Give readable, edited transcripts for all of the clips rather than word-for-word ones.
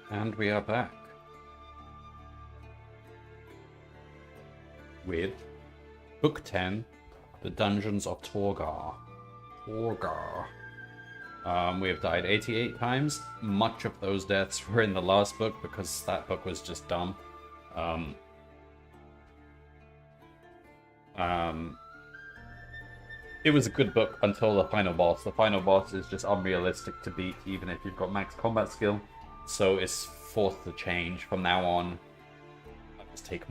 And we are back with Book 10, The Dungeons of Torgar. We have died 88 times. Much of those deaths were in the last book because that book was just dumb. It was a good book until the final boss. The final boss is just unrealistic to beat even if you've got max combat skill. So it's forced to change. From now on, I just take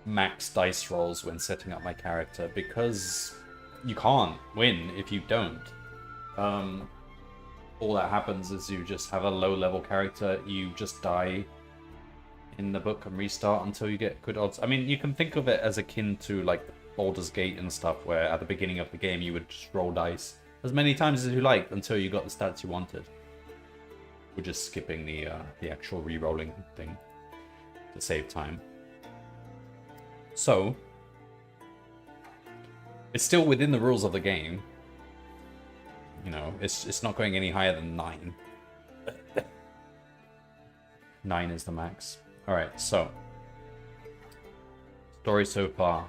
max dice rolls when setting up my character because you can't win if you don't. All that happens is you just have a low level character, you just die in the book and restart until you get good odds. I mean, you can think of it as akin to like Baldur's Gate and stuff, where at the beginning of the game you would just roll dice as many times as you liked until you got the stats you wanted. We're just skipping the actual re-rolling thing to save time. So, it's still within the rules of the game. You know, it's not going any higher than 9. 9 is the max. Alright, so. Story so far.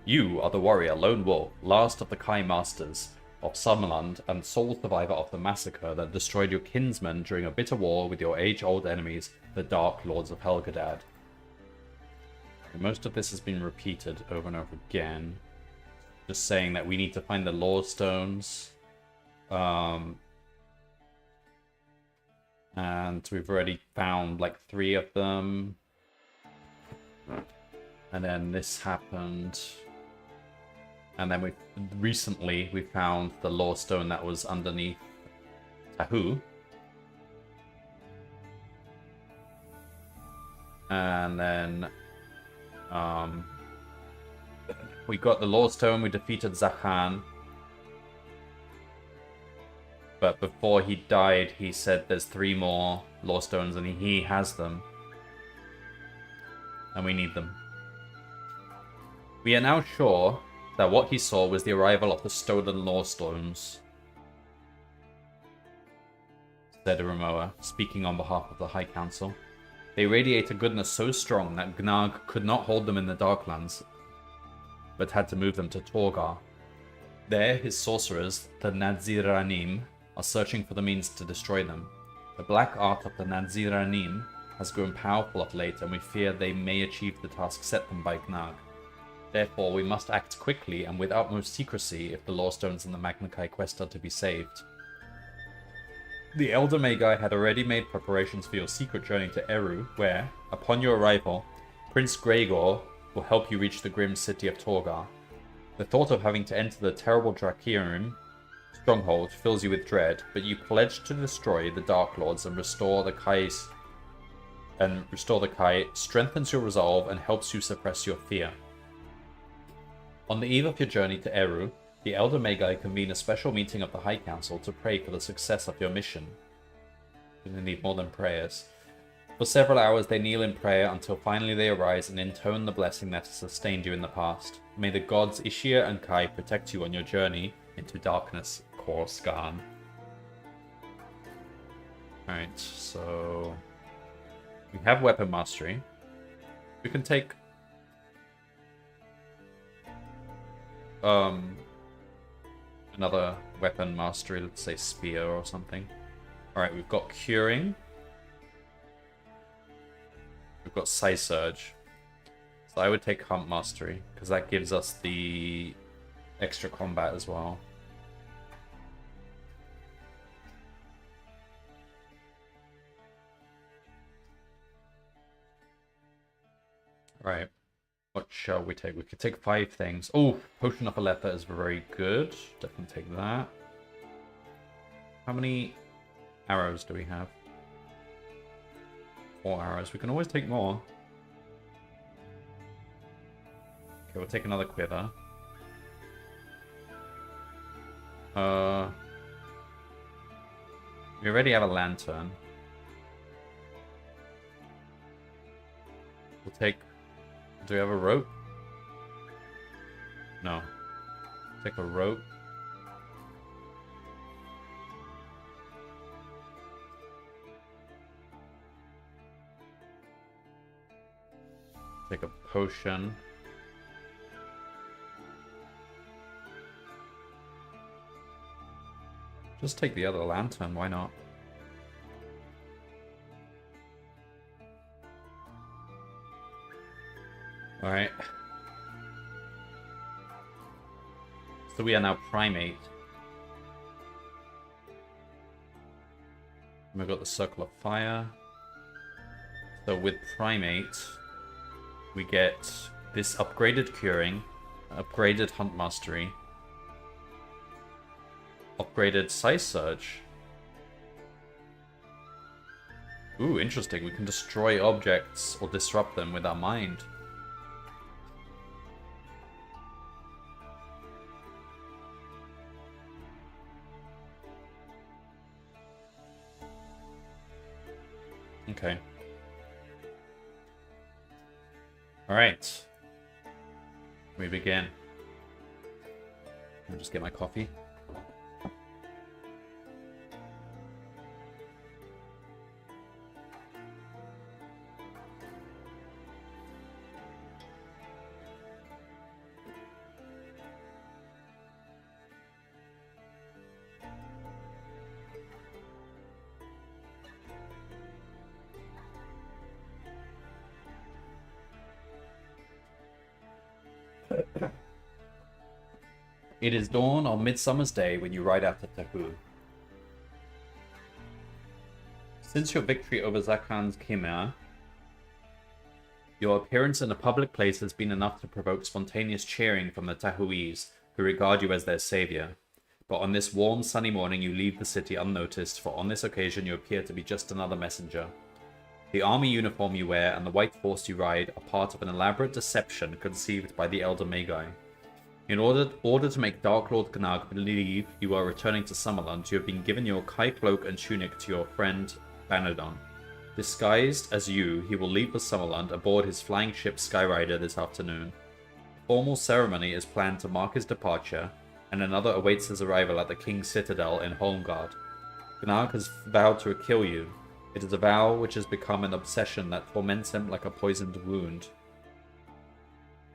You are the warrior Lone Wolf, last of the Kai Masters of Summerland and sole survivor of the massacre that destroyed your kinsmen during a bitter war with your age-old enemies, the Dark Lords of Helgadad. Most of this has been repeated over and over again. Just saying that we need to find the Lore Stones. And we've already found like 3 of them. And then this happened. And then recently we found the Lore Stone that was underneath Tahu. And then we got the Lore Stone, we defeated Zakhan. But before he died, he said there's 3 more Lore Stones and he has them. And we need them. We are now sure that what he saw was the arrival of the stolen Lore Stones, said Iramoa, speaking on behalf of the High Council. They radiate a goodness so strong that Gnag could not hold them in the Darklands, but had to move them to Torgar. There, his sorcerers, the Nadziranim, are searching for the means to destroy them. The black art of the Nadziranim has grown powerful of late, and we fear they may achieve the task set them by Gnag. Therefore, we must act quickly and with utmost secrecy if the Lore Stones and the Magna Kai quest are to be saved. The Elder Magi had already made preparations for your secret journey to Eru, where, upon your arrival, Prince Gregor will help you reach the grim city of Torgar. The thought of having to enter the terrible Drakirim stronghold fills you with dread, but you pledge to destroy the Dark Lords and restore the Kai, strengthens your resolve and helps you suppress your fear. On the eve of your journey to Eru, the Elder Magi convene a special meeting of the High Council to pray for the success of your mission. You're going to need more than prayers. For several hours they kneel in prayer until finally they arise and intone the blessing that has sustained you in the past. May the gods Ishia and Kai protect you on your journey into darkness, Korskan. Alright, so we have weapon mastery. We can take another weapon mastery, let's say spear or something. Alright, we've got curing. We've got Psy Surge. So I would take Hunt Mastery, because that gives us the extra combat as well. Right. What shall we take? We could take 5 things. Oh, Potion of Aletha is very good. Definitely take that. How many arrows do we have? 4 arrows. We can always take more. Okay, we'll take another quiver. We already have a lantern. We'll take... Do we have a rope? No. Take a rope. Take a potion. Just take the other lantern, why not? Alright. So we are now primate. And we've got the circle of fire. So with primate, we get this upgraded curing, upgraded hunt mastery, upgraded size surge. Ooh, interesting. We can destroy objects or disrupt them with our mind. Okay. Alright. We begin. I'll just get my coffee. It is dawn on Midsummer's Day when you ride out to Tahu. Since your victory over Zakhan's Khmer, your appearance in a public place has been enough to provoke spontaneous cheering from the Tahuese, who regard you as their savior. But on this warm, sunny morning you leave the city unnoticed, for on this occasion you appear to be just another messenger. The army uniform you wear and the white horse you ride are part of an elaborate deception conceived by the Elder Magi. In order to make Dark Lord Gnag believe you are returning to Summerland, you have been given your Kai cloak and tunic to your friend Banadon. Disguised as you, he will leave for Summerland aboard his flying ship Skyrider this afternoon. A formal ceremony is planned to mark his departure, and another awaits his arrival at the King's Citadel in Holmgard. Gnag has vowed to kill you. It is a vow which has become an obsession that torments him like a poisoned wound.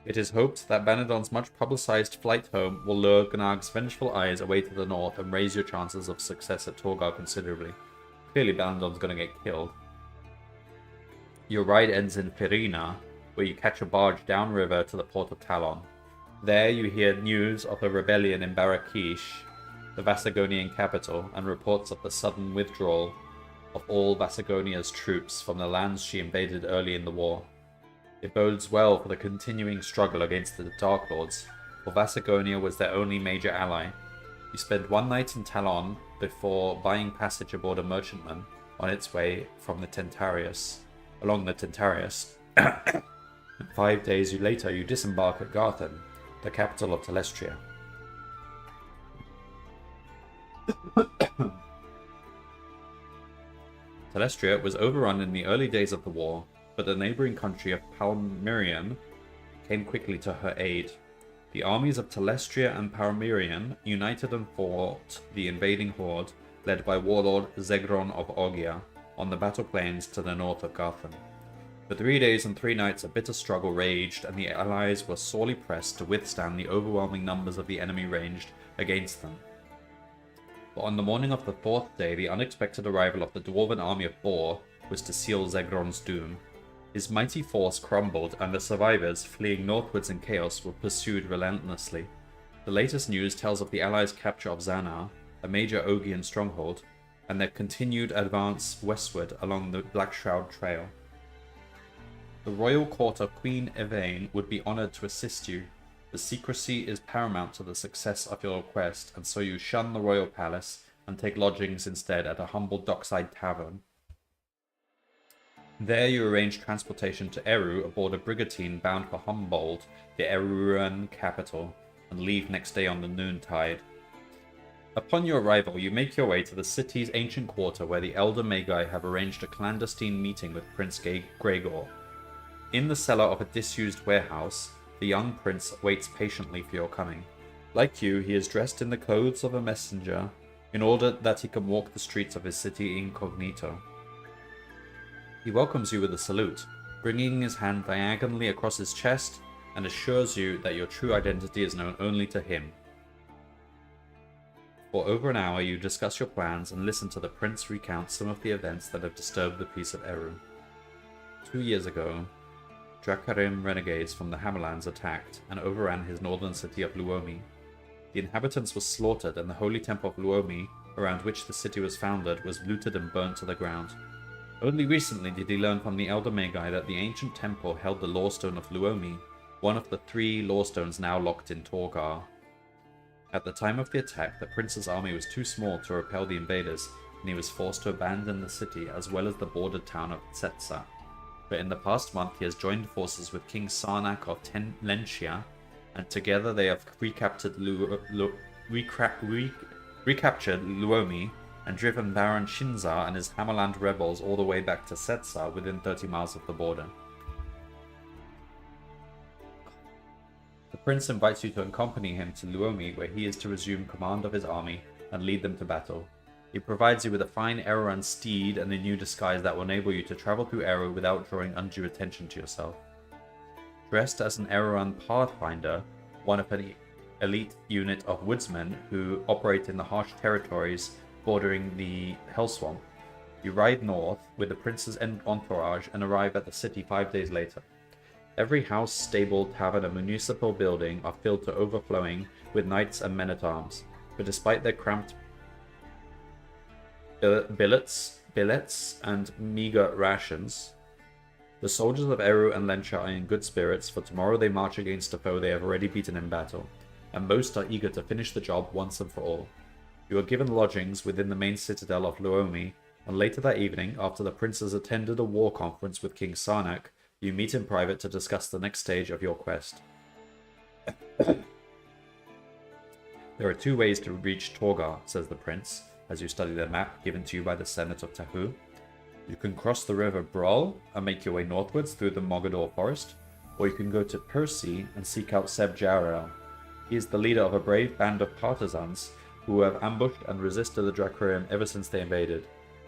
It is hoped that Banadon's much-publicized flight home will lure Gnag's vengeful eyes away to the north and raise your chances of success at Torgar considerably. Clearly Banadon's going to get killed. Your ride ends in Firina, where you catch a barge downriver to the port of Talon. There you hear news of a rebellion in Barakish, the Vasagonian capital, and reports of the sudden withdrawal of all Vasagonia's troops from the lands she invaded early in the war. It bodes well for the continuing struggle against the Dark Lords, for Vasagonia was their only major ally. You spend one night in Talon before buying passage aboard a merchantman on its way from the Tentarius, along the Tentarius. And 5 days later you disembark at Garthen, the capital of Telestria. Telestria was overrun in the early days of the war, but the neighboring country of Palmyrian came quickly to her aid. The armies of Telestria and Palmyrian united and fought the invading horde, led by warlord Zegron of Ogia, on the battle plains to the north of Garthen. For 3 days and 3 nights a bitter struggle raged, and the allies were sorely pressed to withstand the overwhelming numbers of the enemy ranged against them. But on the morning of the 4th day, the unexpected arrival of the dwarven army of Bor was to seal Zegron's doom. His mighty force crumbled, and the survivors, fleeing northwards in chaos, were pursued relentlessly. The latest news tells of the allies' capture of Zanar, a major Ogian stronghold, and their continued advance westward along the Blackshroud Trail. The royal court of Queen Evane would be honored to assist you. The secrecy is paramount to the success of your quest, and so you shun the royal palace and take lodgings instead at a humble dockside tavern. There you arrange transportation to Eru aboard a brigantine bound for Humboldt, the Eruan capital, and leave next day on the noontide. Upon your arrival, you make your way to the city's ancient quarter where the Elder Magi have arranged a clandestine meeting with Prince Gregor. In the cellar of a disused warehouse, the young prince waits patiently for your coming. Like you, he is dressed in the clothes of a messenger in order that he can walk the streets of his city incognito. He welcomes you with a salute. bringing his hand diagonally across his chest, and assures you that your true identity is known only to him. For over an hour, you discuss your plans and listen to the prince recount some of the events that have disturbed the peace of Eru. 2 years ago, Drakarim renegades from the Hammerlands attacked and overran his northern city of Luomi. The inhabitants were slaughtered, and the holy temple of Luomi, around which the city was founded, was looted and burnt to the ground. Only recently did he learn from the Elder Magi that the ancient temple held the Lawstone of Luomi, one of the 3 Lawstones now locked in Torgar. At the time of the attack, the prince's army was too small to repel the invaders, and he was forced to abandon the city as well as the bordered town of Tsetsa. But in the past month, he has joined forces with King Sarnak of Lenchia, and together they have recaptured Luomi and driven Baron Shinzar and his Hammerland rebels all the way back to Setsa within 30 miles of the border. The prince invites you to accompany him to Luomi, where he is to resume command of his army and lead them to battle. He provides you with a fine Eruan steed and a new disguise that will enable you to travel through Eru without drawing undue attention to yourself. Dressed as an Eruan Pathfinder, one of an elite unit of woodsmen who operate in the harsh territories bordering the Hellswamp, you ride north with the prince's entourage and arrive at the city 5 days later. Every house, stable, tavern, and municipal building are filled to overflowing with knights and men-at-arms, but despite their cramped billets and meager rations, the soldiers of Eru and Lencha are in good spirits, for tomorrow they march against a foe they have already beaten in battle, and most are eager to finish the job once and for all. You are given lodgings within the main citadel of Luomi, and later that evening, after the princes attended a war conference with King Sarnak, you meet in private to discuss the next stage of your quest. There are 2 ways to reach Torgar, says the prince, as you study the map given to you by the Senate of Tahu. You can cross the river Brol and make your way northwards through the Mogador forest, or you can go to Percy and seek out Seb Jarrell. He is the leader of a brave band of partisans who have ambushed and resisted the Dracarium ever since they invaded.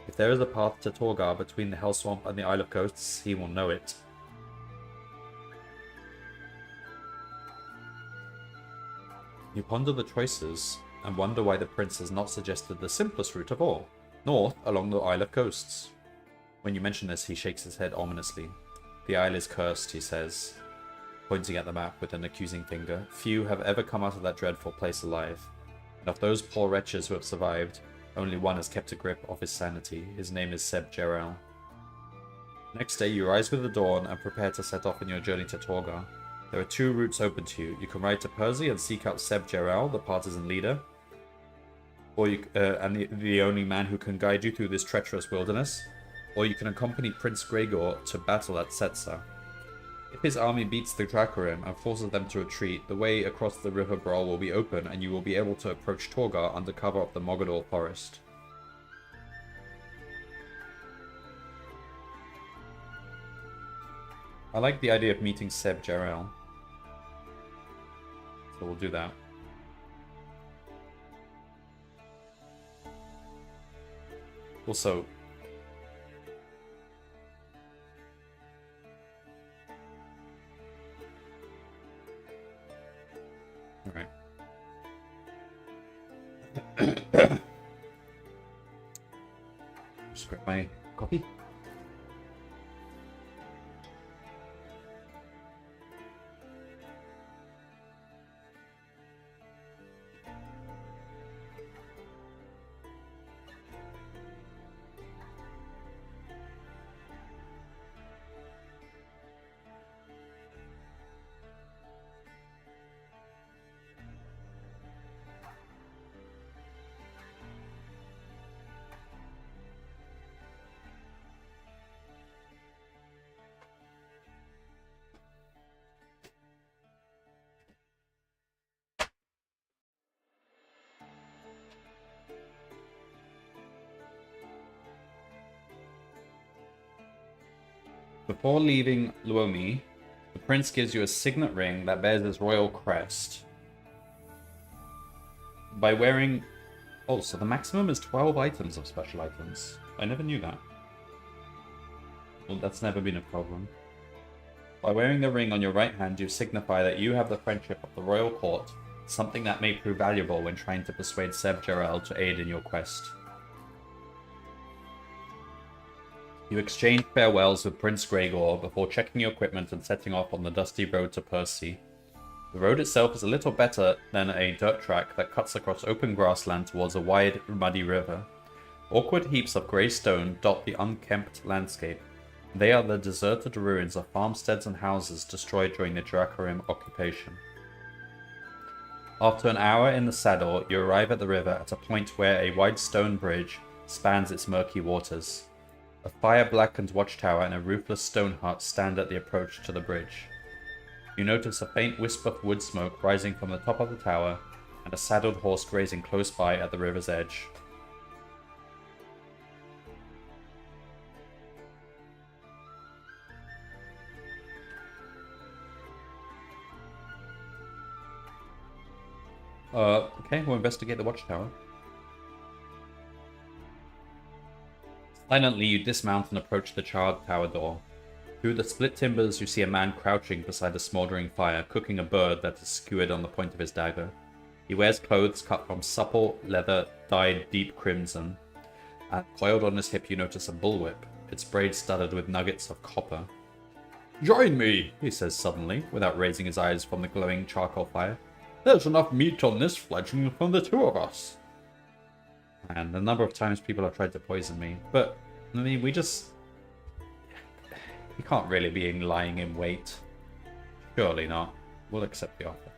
If there is a path to Torgar between the Hellswamp and the Isle of Ghosts, he will know it. You ponder the choices and wonder why the prince has not suggested the simplest route of all, north along the Isle of Ghosts. When you mention this, he shakes his head ominously. The isle is cursed, he says, pointing at the map with an accusing finger. Few have ever come out of that dreadful place alive, and of those poor wretches who have survived, only one has kept a grip of his sanity. His name is Seb Jarrell. Next day, you rise with the dawn and prepare to set off on your journey to Torgar. There are 2 routes open to you. You can ride to Percy and seek out Seb Jarrell, the partisan leader, or the only man who can guide you through this treacherous wilderness, or you can accompany Prince Gregor to battle at Setsa. If his army beats the Dracarium and forces them to retreat, the way across the river Brawl will be open and you will be able to approach Torgar under cover of the Mogador forest. I like the idea of meeting Seb Jarrell, so we'll do that. Also, alright. Just grab my copy. Before leaving Luomi, the prince gives you a signet ring that bears his royal crest. By wearing... Oh, so the maximum is 12 items of special items. I never knew that. Well, that's never been a problem. By wearing the ring on your right hand, you signify that you have the friendship of the royal court, something that may prove valuable when trying to persuade Seb Jarrell to aid in your quest. You exchange farewells with Prince Gregor before checking your equipment and setting off on the dusty road to Percy. The road itself is a little better than a dirt track that cuts across open grassland towards a wide, muddy river. Awkward heaps of grey stone dot the unkempt landscape. They are the deserted ruins of farmsteads and houses destroyed during the Dracarim occupation. After an hour in the saddle, you arrive at the river at a point where a wide stone bridge spans its murky waters. A fire-blackened watchtower and a roofless stone hut stand at the approach to the bridge. You notice a faint wisp of wood smoke rising from the top of the tower, and a saddled horse grazing close by at the river's edge. Okay, we'll investigate the watchtower. Silently, you dismount and approach the charred tower door. Through the split timbers, you see a man crouching beside a smouldering fire, cooking a bird that is skewered on the point of his dagger. He wears clothes cut from supple leather dyed deep crimson, and coiled on his hip you notice a bullwhip, its blade studded with nuggets of copper. "Join me," he says suddenly, without raising his eyes from the glowing charcoal fire. "There's enough meat on this fledgling from the two of us." And the number of times people have tried to poison me. But, I mean, we just... You can't really be lying in wait. Surely not. We'll accept the offer.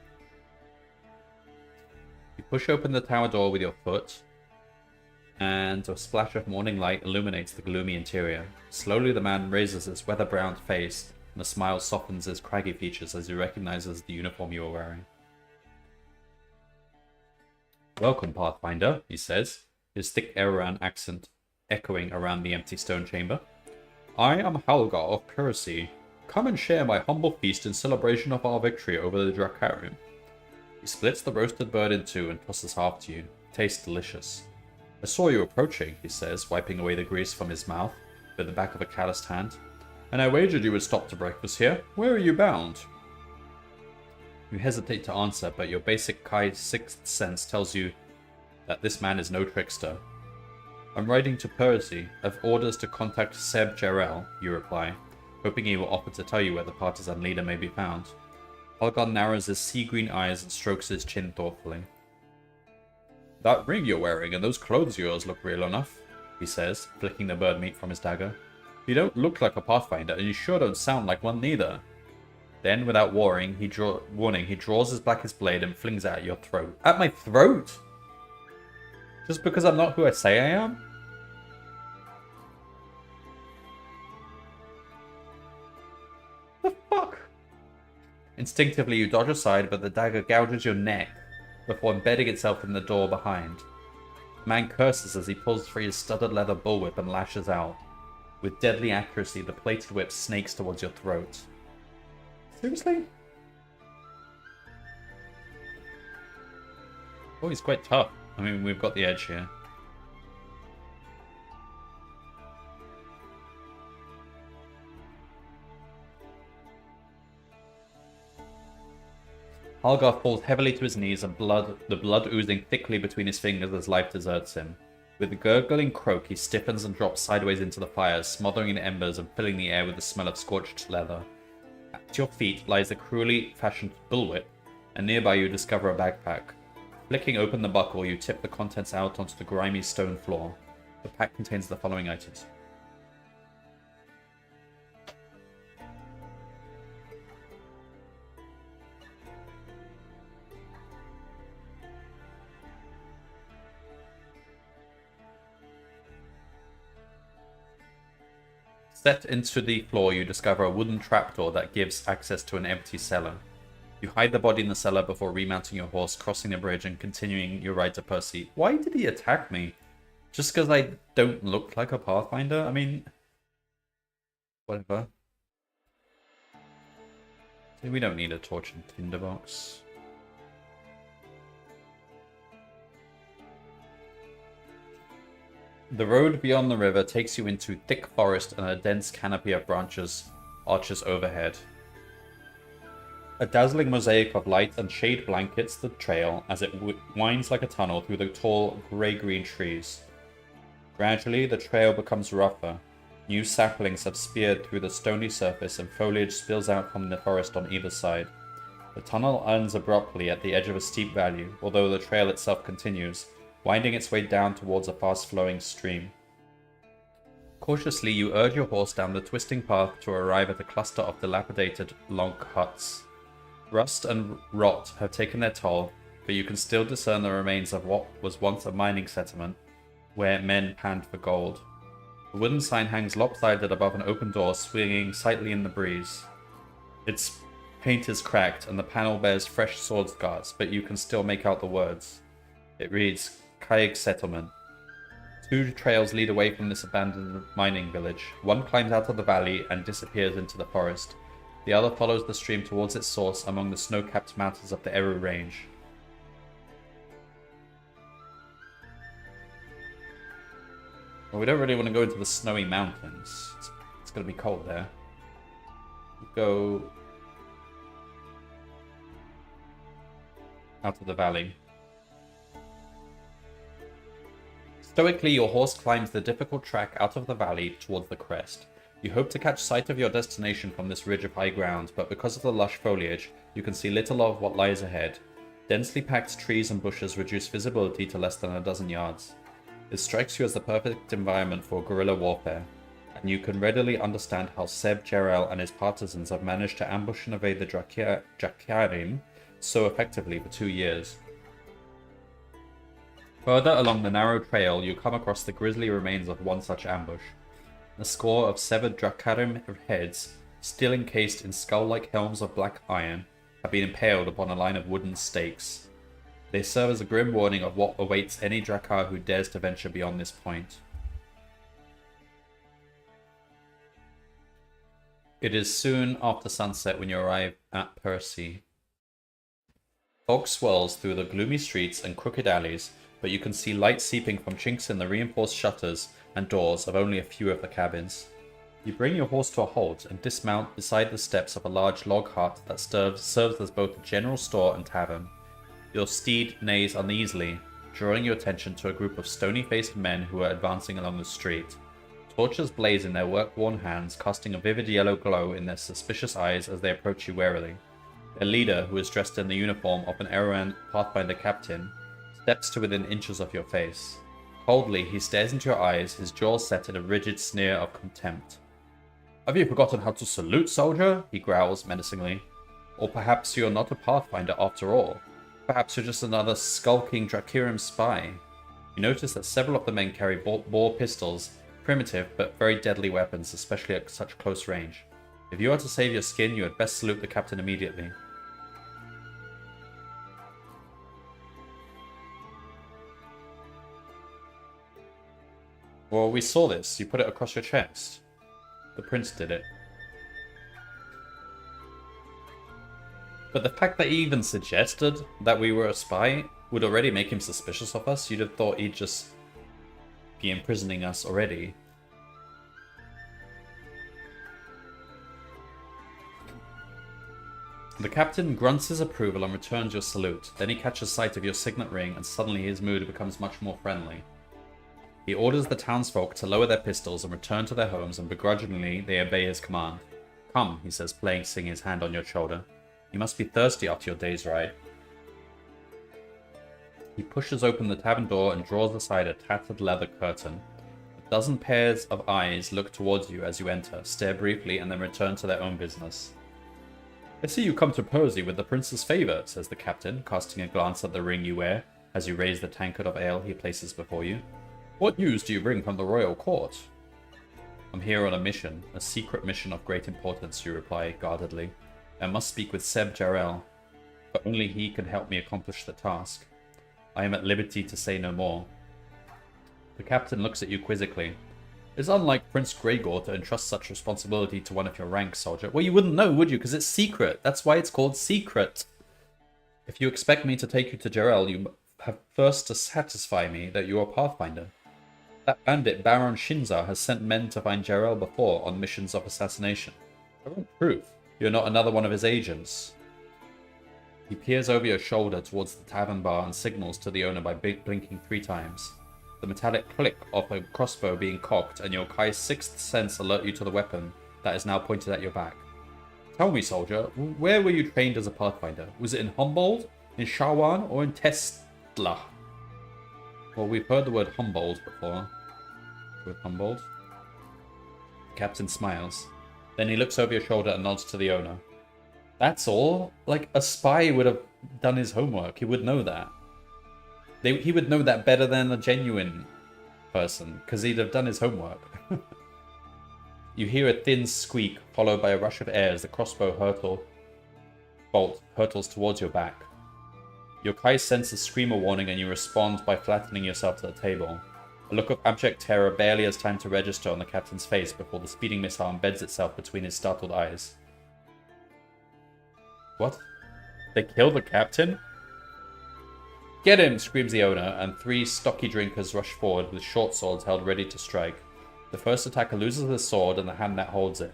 You push open the tower door with your foot, and a splash of morning light illuminates the gloomy interior. Slowly the man raises his weather-browned face, and a smile softens his craggy features as he recognizes the uniform you are wearing. "Welcome, Pathfinder," he says, his thick Eroran accent echoing around the empty stone chamber. "I am Halgar of Percy. Come and share my humble feast in celebration of our victory over the Dracarim." He splits the roasted bird in two and tosses half to you. It tastes delicious. "I saw you approaching," he says, wiping away the grease from his mouth with the back of a calloused hand. "And I wagered you would stop to breakfast here. Where are you bound?" You hesitate to answer, but your basic Kai sixth sense tells you that this man is no trickster. "I'm riding to Percy. I've orders to contact Seb Jarrell," you reply, hoping he will offer to tell you where the partisan leader may be found. Halgar narrows his sea-green eyes and strokes his chin thoughtfully. "That ring you're wearing and those clothes of yours look real enough," he says, flicking the bird meat from his dagger. "You don't look like a pathfinder, and you sure don't sound like one neither." Then, without warning, he draws his blackest blade and flings it at your throat. At my throat? Just because I'm not who I say I am? The fuck? Instinctively, you dodge aside, but the dagger gouges your neck before embedding itself in the door behind. The man curses as he pulls free his studded leather bullwhip and lashes out. With deadly accuracy, the plated whip snakes towards your throat. Seriously? Oh, he's quite tough. I mean, we've got the edge here. Halgar falls heavily to his knees and the blood oozing thickly between his fingers as life deserts him. With a gurgling croak, he stiffens and drops sideways into the fire, smothering the embers and filling the air with the smell of scorched leather. At your feet lies the cruelly fashioned bullwhip, and nearby you discover a backpack. Flicking open the buckle, you tip the contents out onto the grimy stone floor. The pack contains the following items. Set into the floor, you discover a wooden trapdoor that gives access to an empty cellar. You hide the body in the cellar before remounting your horse, crossing the bridge, and continuing your ride to Percy. Why did he attack me? Just because I don't look like a Pathfinder? I mean... whatever. We don't need a torch and tinderbox. The road beyond the river takes you into thick forest and a dense canopy of branches arches overhead. A dazzling mosaic of light and shade blankets the trail as it winds like a tunnel through the tall, grey-green trees. Gradually, the trail becomes rougher. New saplings have speared through the stony surface and foliage spills out from the forest on either side. The tunnel ends abruptly at the edge of a steep valley, although the trail itself continues, winding its way down towards a fast-flowing stream. Cautiously, you urge your horse down the twisting path to arrive at a cluster of dilapidated log huts. Rust and rot have taken their toll, but you can still discern the remains of what was once a mining settlement, where men panned for gold. The wooden sign hangs lopsided above an open door, swinging slightly in the breeze. Its paint is cracked, and the panel bears fresh sword scars, but you can still make out the words. It reads, Kaig Settlement. 2 trails lead away from this abandoned mining village. One climbs out of the valley and disappears into the forest. The other follows the stream towards its source among the snow-capped mountains of the Eru Range. Well, we don't really want to go into the snowy mountains. It's going to be cold there. We'll go out of the valley. Stoically, your horse climbs the difficult track out of the valley towards the crest. You hope to catch sight of your destination from this ridge of high ground, but because of the lush foliage, you can see little of what lies ahead. Densely packed trees and bushes reduce visibility to less than a dozen yards. It strikes you as the perfect environment for guerrilla warfare, and you can readily understand how Seb Jarrell and his partisans have managed to ambush and evade the Drakarim so effectively for 2 years. Further along the narrow trail, you come across the grisly remains of one such ambush. A score of severed Drakarim heads, still encased in skull-like helms of black iron, have been impaled upon a line of wooden stakes. They serve as a grim warning of what awaits any Drakar who dares to venture beyond this point. It is soon after sunset when you arrive at Percy. Fog swirls through the gloomy streets and crooked alleys, but you can see light seeping from chinks in the reinforced shutters and doors of only a few of the cabins. You bring your horse to a halt and dismount beside the steps of a large log hut that serves as both a general store and tavern. Your steed neighs uneasily, drawing your attention to a group of stony-faced men who are advancing along the street. Torches blaze in their work-worn hands, casting a vivid yellow glow in their suspicious eyes as they approach you warily. Their leader, who is dressed in the uniform of an Eroan Pathfinder captain, steps to within inches of your face. Coldly, he stares into your eyes, his jaws set in a rigid sneer of contempt. "Have you forgotten how to salute, soldier?" he growls menacingly. "Or perhaps you're not a Pathfinder after all. Perhaps you're just another skulking Drakirim spy." You notice that several of the men carry bore pistols, primitive but very deadly weapons, especially at such close range. If you are to save your skin, you had best salute the captain immediately. Well, we saw this. You put it across your chest. The prince did it. But the fact that he even suggested that we were a spy would already make him suspicious of us. You'd have thought he'd just be imprisoning us already. The captain grunts his approval and returns your salute. Then he catches sight of your signet ring and suddenly his mood becomes much more friendly. He orders the townsfolk to lower their pistols and return to their homes, and begrudgingly they obey his command. "Come," he says, placing his hand on your shoulder. "You must be thirsty after your day's ride." He pushes open the tavern door and draws aside a tattered leather curtain. A dozen pairs of eyes look towards you as you enter, stare briefly, and then return to their own business. "I see you come to Percy with the prince's favour," says the captain, casting a glance at the ring you wear as you raise the tankard of ale he places before you. "What news do you bring from the royal court?" "I'm here on a mission, a secret mission of great importance," you reply guardedly. "I must speak with Seb Jarrell, but only he can help me accomplish the task. I am at liberty to say no more." The captain looks at you quizzically. "It's unlike Prince Gregor to entrust such responsibility to one of your rank, soldier." "Well, you wouldn't know, would you? Because it's secret. That's why it's called secret. If you expect me to take you to Jarrell, you have first to satisfy me that you are a Pathfinder. That bandit Baron Shinza has sent men to find Jarrell before on missions of assassination. I want proof. You're not another one of his agents." He peers over your shoulder towards the tavern bar and signals to the owner by blinking 3 times. The metallic click of a crossbow being cocked and Kai's sixth sense alert you to the weapon that is now pointed at your back. Tell me, soldier, where were you trained as a pathfinder? Was it in Humboldt, in Shawan, or in Tesla? Well, we've heard the word Humboldt before. With Humboldt. The captain smiles. Then he looks over your shoulder and nods to the owner. That's all? Like, a spy would have done his homework. He would know that. He would know that better than a genuine person, because he'd have done his homework. You hear a thin squeak, followed by a rush of air as the crossbow bolt hurtles towards your back. Kai senses scream a warning and you respond by flattening yourself to the table. A look of abject terror barely has time to register on the captain's face before the speeding missile embeds itself between his startled eyes. What? They killed the captain? Get him! Screams the owner, and 3 stocky drinkers rush forward with short swords held ready to strike. The first attacker loses his sword and the hand that holds it.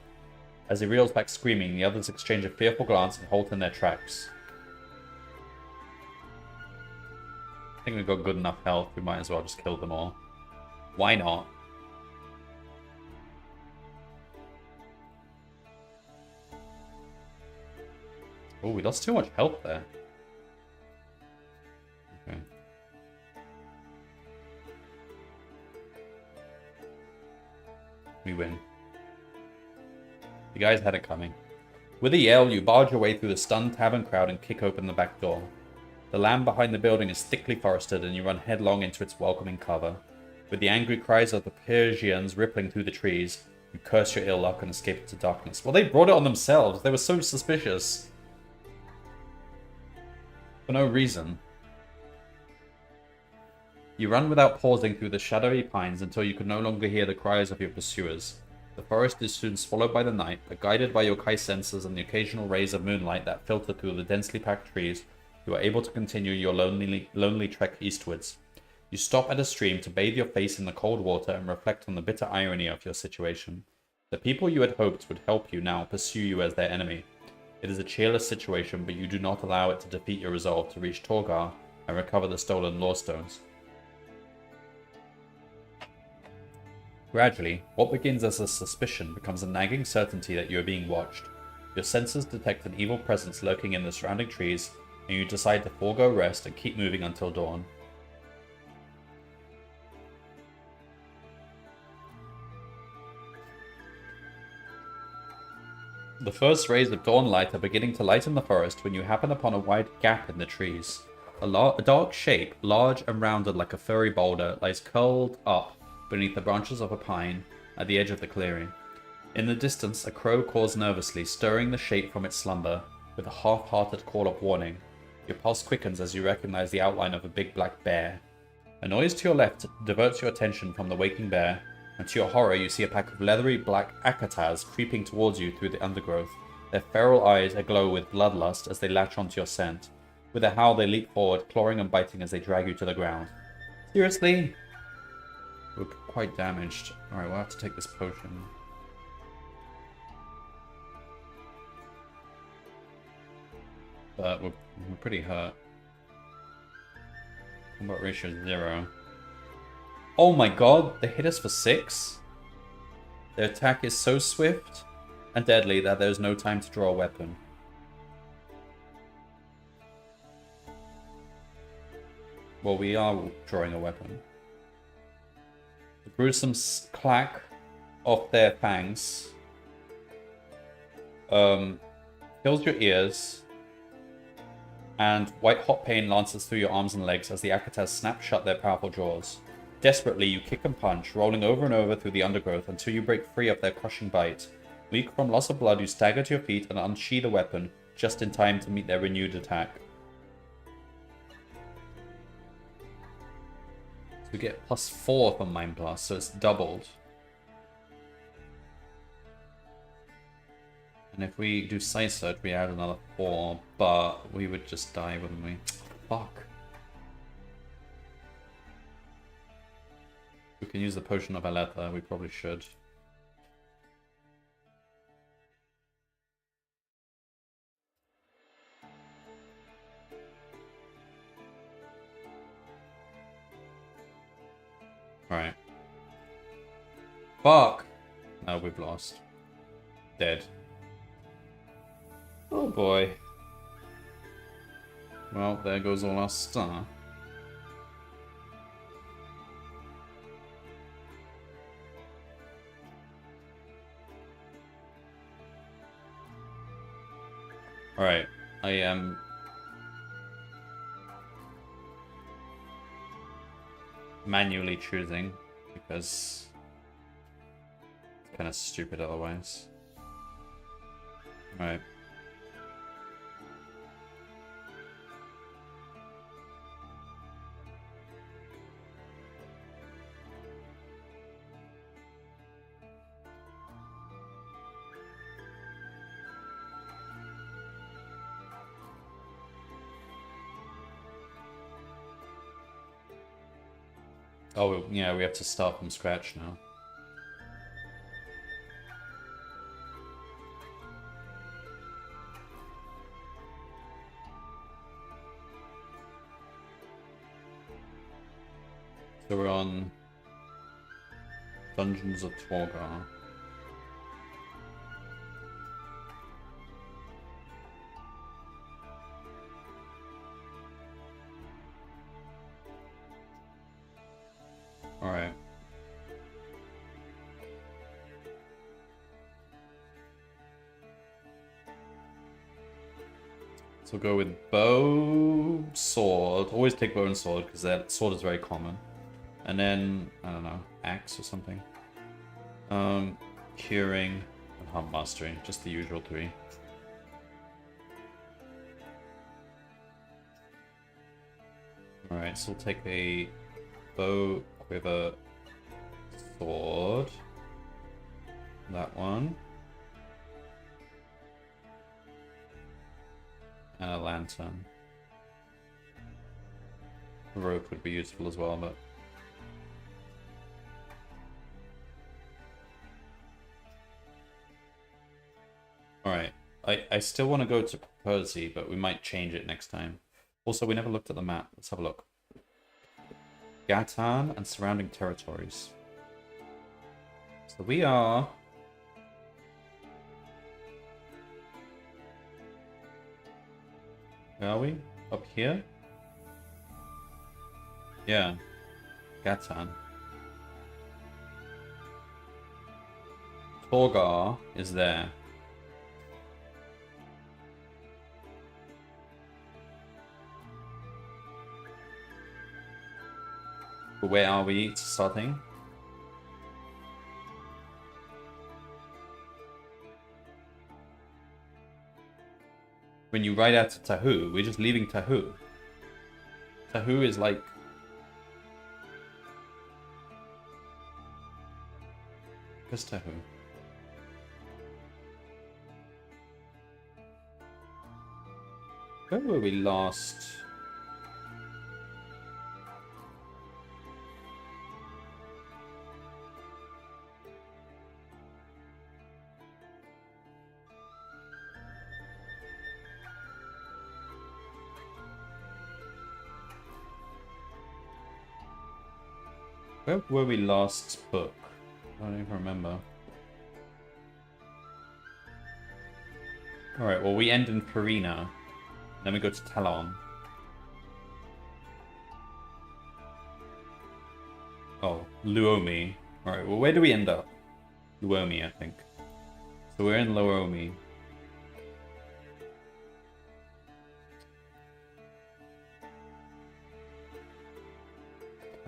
As he reels back screaming, the others exchange a fearful glance and halt in their tracks. I think we've got good enough health, we might as well just kill them all. Why not? Oh, we lost too much health there. Okay. We win. The guys had it coming. With a yell, you barge your way through the stunned tavern crowd and kick open the back door. The land behind the building is thickly forested and you run headlong into its welcoming cover. With the angry cries of the Persians rippling through the trees, you curse your ill luck and escape into darkness. Well, they brought it on themselves. They were so suspicious. For no reason. You run without pausing through the shadowy pines until you can no longer hear the cries of your pursuers. The forest is soon swallowed by the night, but guided by your Kai senses and the occasional rays of moonlight that filter through the densely packed trees, you are able to continue your lonely trek eastwards. You stop at a stream to bathe your face in the cold water and reflect on the bitter irony of your situation. The people you had hoped would help you now pursue you as their enemy. It is a cheerless situation, but you do not allow it to defeat your resolve to reach Torgar and recover the stolen lore stones. Gradually, what begins as a suspicion becomes a nagging certainty that you are being watched. Your senses detect an evil presence lurking in the surrounding trees, and you decide to forego rest and keep moving until dawn. The first rays of dawn light are beginning to lighten the forest when you happen upon a wide gap in the trees. A dark shape, large and rounded like a furry boulder, lies curled up beneath the branches of a pine at the edge of the clearing. In the distance, a crow caws nervously, stirring the shape from its slumber with a half-hearted call of warning. Your pulse quickens as you recognize the outline of a big black bear. A noise to your left diverts your attention from the waking bear, and to your horror you see a pack of leathery black akatas creeping towards you through the undergrowth, their feral eyes aglow with bloodlust as they latch onto your scent. With a howl they leap forward, clawing and biting as they drag you to the ground. Seriously? We're quite damaged. Alright, we'll have to take this potion. But we're pretty hurt. Combat ratio is 0. Oh my god, they hit us for 6? Their attack is so swift and deadly that there's no time to draw a weapon. Well, we are drawing a weapon. The gruesome clack of their fangs fills your ears, and white-hot pain lances through your arms and legs as the Akatas snap shut their powerful jaws. Desperately, you kick and punch, rolling over and over through the undergrowth until you break free of their crushing bite. Weak from loss of blood, you stagger to your feet and unsheathe the weapon just in time to meet their renewed attack. So we get +4 from Mind Blast, so it's doubled. And if we do Sight Search, we add another 4, but we would just die, wouldn't we? Fuck. We can use the Potion of Aletha, we probably should. Alright. Fuck! No, we've lost. Dead. Oh boy. Well, there goes all our star. Alright, I am... manually choosing, because it's kind of stupid otherwise. Alright. Oh, yeah, we have to start from scratch now. So we're on Dungeons of Torgar. Alright. So we'll go with bow, sword. Always take bow and sword, because that sword is very common. And then, I don't know, axe or something. Curing and hunt mastery. Just the usual 3. Alright, so we'll take a bow, quiver, sword. That one. And a lantern. A rope would be useful as well, but... Alright, I still want to go to Percy, but we might change it next time. Also, we never looked at the map. Let's have a look. Gatan and surrounding territories. So we are... Where are we? Up here? Yeah. Gatan. Torgar is there. But where are we starting? When you ride out to Tahu, we're just leaving Tahu. Tahu is like... Where's Tahu? Where were we last? Where were we last book? I don't even remember. Alright, well we end in Farina. Then we go to Talon. Oh, Luomi. Alright, well where do we end up? Luomi, I think. So we're in Luomi.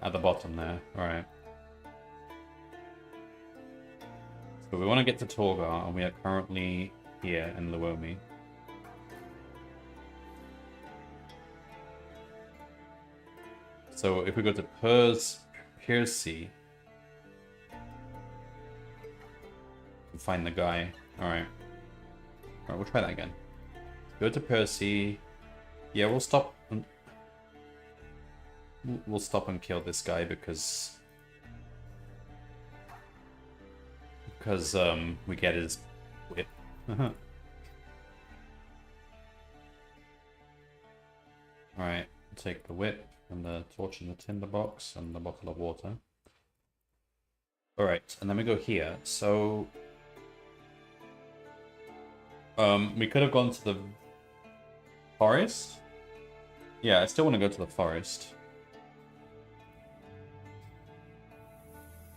At the bottom there, alright. So we want to get to Torgar, and we are currently here in Luomi. So if we go to Percy, we'll find the guy. Alright. Alright, we'll try that again. Go to Percy. Yeah, we'll stop. We'll stop and kill this guy because we get his whip. Alright, take the whip and the torch in the tinderbox and the bottle of water. Alright, and then we go here. So we could have gone to the forest. Yeah, I still want to go to the forest.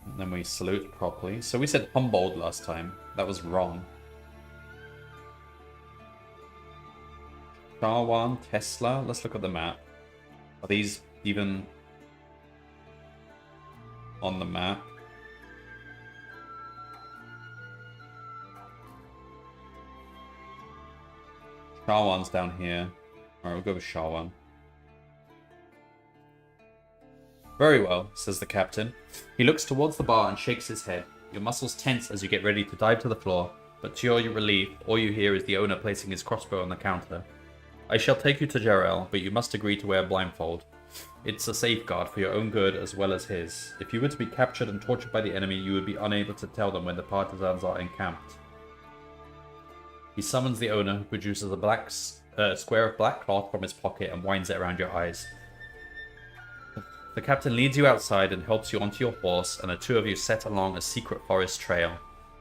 And then we salute properly. So we said Humboldt last time. That was wrong. Charwan, Tesla. Let's look at the map. Are these even on the map? Charwan's down here. Alright, we'll go with Charwan. Very well, says the captain. He looks towards the bar and shakes his head. Your muscles tense as you get ready to dive to the floor, but to your relief, all you hear is the owner placing his crossbow on the counter. I shall take you to Jarrell, but you must agree to wear a blindfold. It's a safeguard for your own good as well as his. If you were to be captured and tortured by the enemy, you would be unable to tell them when the partisans are encamped. He summons the owner, who produces a square of black cloth from his pocket and winds it around your eyes. The captain leads you outside and helps you onto your horse, and the two of you set along a secret forest trail.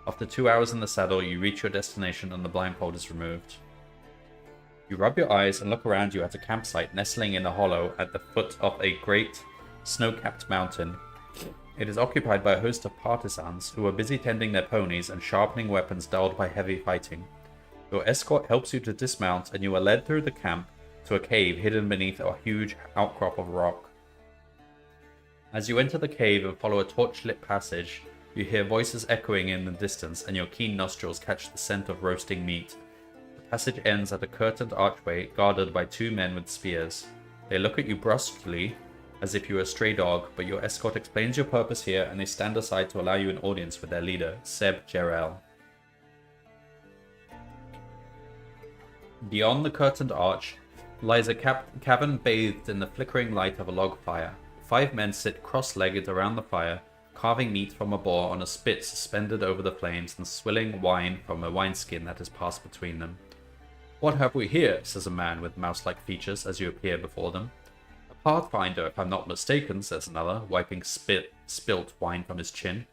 After 2 hours in the saddle, you reach your destination and the blindfold is removed. You rub your eyes and look around you at a campsite nestling in a hollow at the foot of a great snow-capped mountain. It is occupied by a host of partisans who are busy tending their ponies and sharpening weapons dulled by heavy fighting. Your escort helps you to dismount, and you are led through the camp to a cave hidden beneath a huge outcrop of rock. As you enter the cave and follow a torch-lit passage, you hear voices echoing in the distance, and your keen nostrils catch the scent of roasting meat. The passage ends at a curtained archway guarded by two men with spears. They look at you brusquely, as if you were a stray dog, but your escort explains your purpose here, and they stand aside to allow you an audience with their leader, Seb Jarrell. Beyond the curtained arch lies a cavern bathed in the flickering light of a log fire. 5 men sit cross-legged around the fire, carving meat from a boar on a spit suspended over the flames and swilling wine from a wineskin that is passed between them. "What have we here?" says a man with mouse-like features as you appear before them. "A pathfinder, if I'm not mistaken," says another, wiping spilt wine from his chin.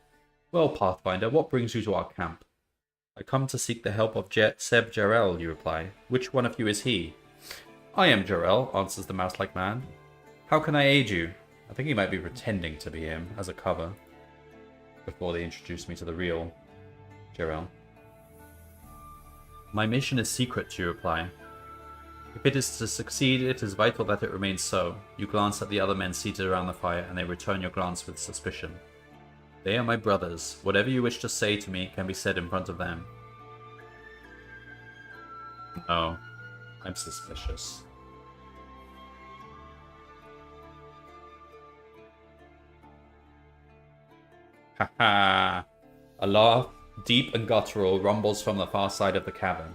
"Well, pathfinder, what brings you to our camp?" "I come to seek the help of Seb Jarrell," you reply. "Which one of you is he?" "I am Jarrell," answers the mouse-like man. "How can I aid you?" I think he might be pretending to be him as a cover before they introduce me to the real Jarrell. "My mission is secret," you reply. "If it is to succeed, it is vital that it remains so." You glance at the other men seated around the fire, and they return your glance with suspicion. "They are my brothers. Whatever you wish to say to me can be said in front of them." No, I'm suspicious. Haha! A laugh, deep and guttural, rumbles from the far side of the cavern.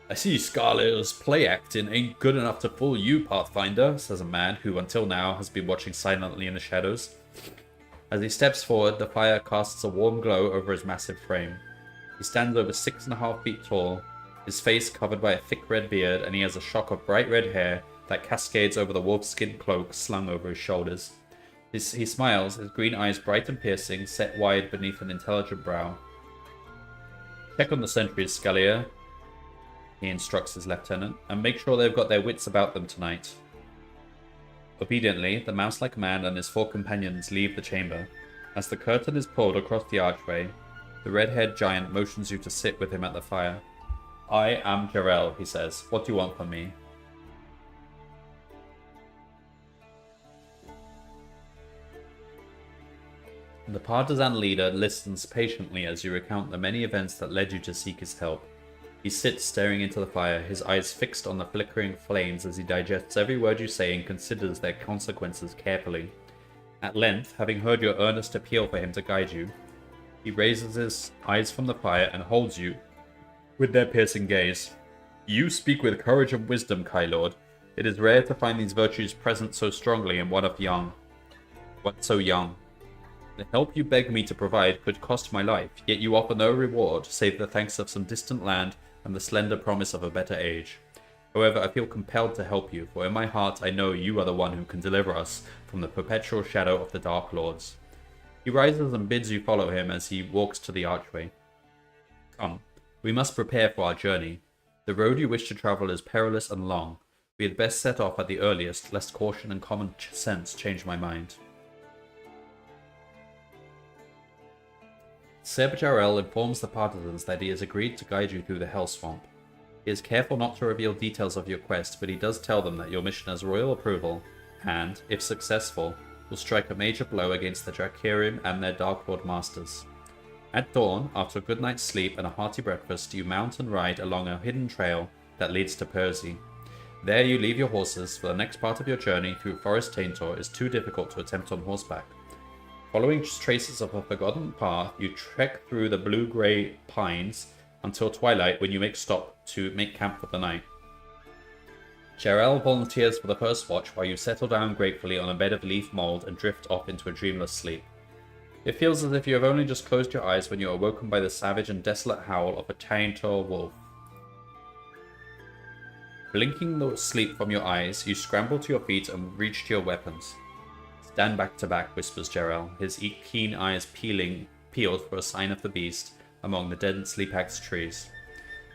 "I see Scarlet's play acting ain't good enough to fool you, Pathfinder," says a man who until now has been watching silently in the shadows. As he steps forward, the fire casts a warm glow over his massive frame. He stands over 6.5 feet tall, his face covered by a thick red beard, and he has a shock of bright red hair that cascades over the wolfskin cloak slung over his shoulders. He smiles, his green eyes bright and piercing, set wide beneath an intelligent brow. "Check on the sentries, Scalia," he instructs his lieutenant, "and make sure they've got their wits about them tonight." Obediently, the mouse-like man and his 4 companions leave the chamber. As the curtain is pulled across the archway, the red-haired giant motions you to sit with him at the fire. "I am Jarrell," he says. "What do you want from me?" The partisan leader listens patiently as you recount the many events that led you to seek his help. He sits staring into the fire, his eyes fixed on the flickering flames as he digests every word you say and considers their consequences carefully. At length, having heard your earnest appeal for him to guide you, he raises his eyes from the fire and holds you with their piercing gaze. "You speak with courage and wisdom, Kai Lord. It is rare to find these virtues present so strongly in one so young. The help you beg me to provide could cost my life, yet you offer no reward save the thanks of some distant land and the slender promise of a better age. However, I feel compelled to help you, for in my heart I know you are the one who can deliver us from the perpetual shadow of the Dark Lords." He rises and bids you follow him as he walks to the archway. Come, we must prepare for our journey. The road you wish to travel is perilous and long. We had best set off at the earliest, lest caution and common sense change my mind. Seb Jarrell informs the partisans that he has agreed to guide you through the Hell Swamp. He is careful not to reveal details of your quest, but he does tell them that your mission has royal approval, and, if successful, will strike a major blow against the Drakirium and their Dark Lord masters. At dawn, after a good night's sleep and a hearty breakfast, you mount and ride along a hidden trail that leads to Percy. There you leave your horses, for the next part of your journey through Forest Taintor is too difficult to attempt on horseback. Following traces of a forgotten path, you trek through the blue-grey pines until twilight, when you make stop to make camp for the night. Jarrell volunteers for the first watch while you settle down gratefully on a bed of leaf mold and drift off into a dreamless sleep. It feels as if you have only just closed your eyes when you are woken by the savage and desolate howl of a Taintor wolf. Blinking the sleep from your eyes, you scramble to your feet and reach to your weapons. Stand back to back, whispers Jarrell, his keen eyes peeled for a sign of the beast among the densely packed trees.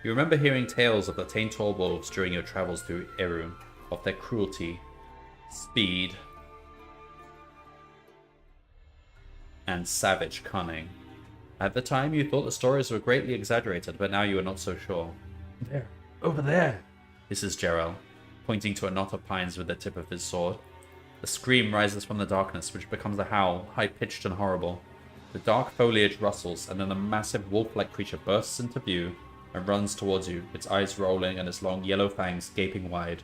You remember hearing tales of the Taintor wolves during your travels through Eru, of their cruelty, speed, and savage cunning. At the time, you thought the stories were greatly exaggerated, but now you are not so sure. There, over there, hisses Jarrell, pointing to a knot of pines with the tip of his sword. A scream rises from the darkness, which becomes a howl, high-pitched and horrible. The dark foliage rustles, and then a massive wolf-like creature bursts into view and runs towards you, its eyes rolling and its long yellow fangs gaping wide.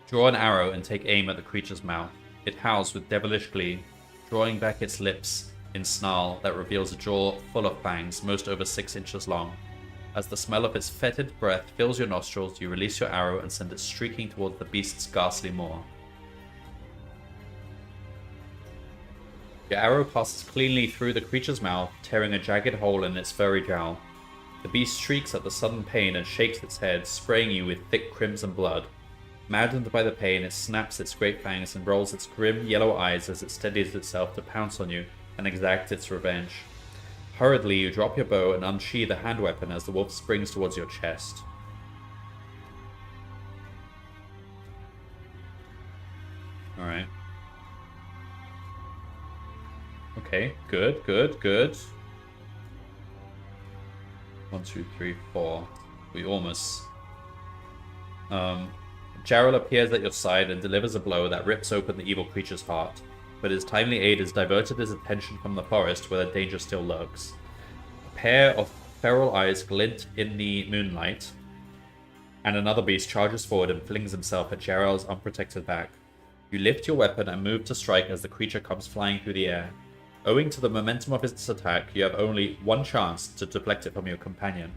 Draw an arrow and take aim at the creature's mouth. It howls with devilish glee, drawing back its lips in snarl that reveals a jaw full of fangs, most over 6 inches long. As the smell of its fetid breath fills your nostrils, you release your arrow and send it streaking towards the beast's ghastly maw. Your arrow passes cleanly through the creature's mouth, tearing a jagged hole in its furry jowl. The beast shrieks at the sudden pain and shakes its head, spraying you with thick crimson blood. Maddened by the pain, it snaps its great fangs and rolls its grim yellow eyes as it steadies itself to pounce on you and exact its revenge. Hurriedly, you drop your bow and unsheathe a hand weapon as the wolf springs towards your chest. Alright. Okay, good. 1, 2, 3, 4. We almost... Jarrell appears at your side and delivers a blow that rips open the evil creature's heart, but his timely aid has diverted his attention from the forest where the danger still lurks. A pair of feral eyes glint in the moonlight, and another beast charges forward and flings himself at Jarrell's unprotected back. You lift your weapon and move to strike as the creature comes flying through the air. Owing to the momentum of its attack, you have only one chance to deflect it from your companion.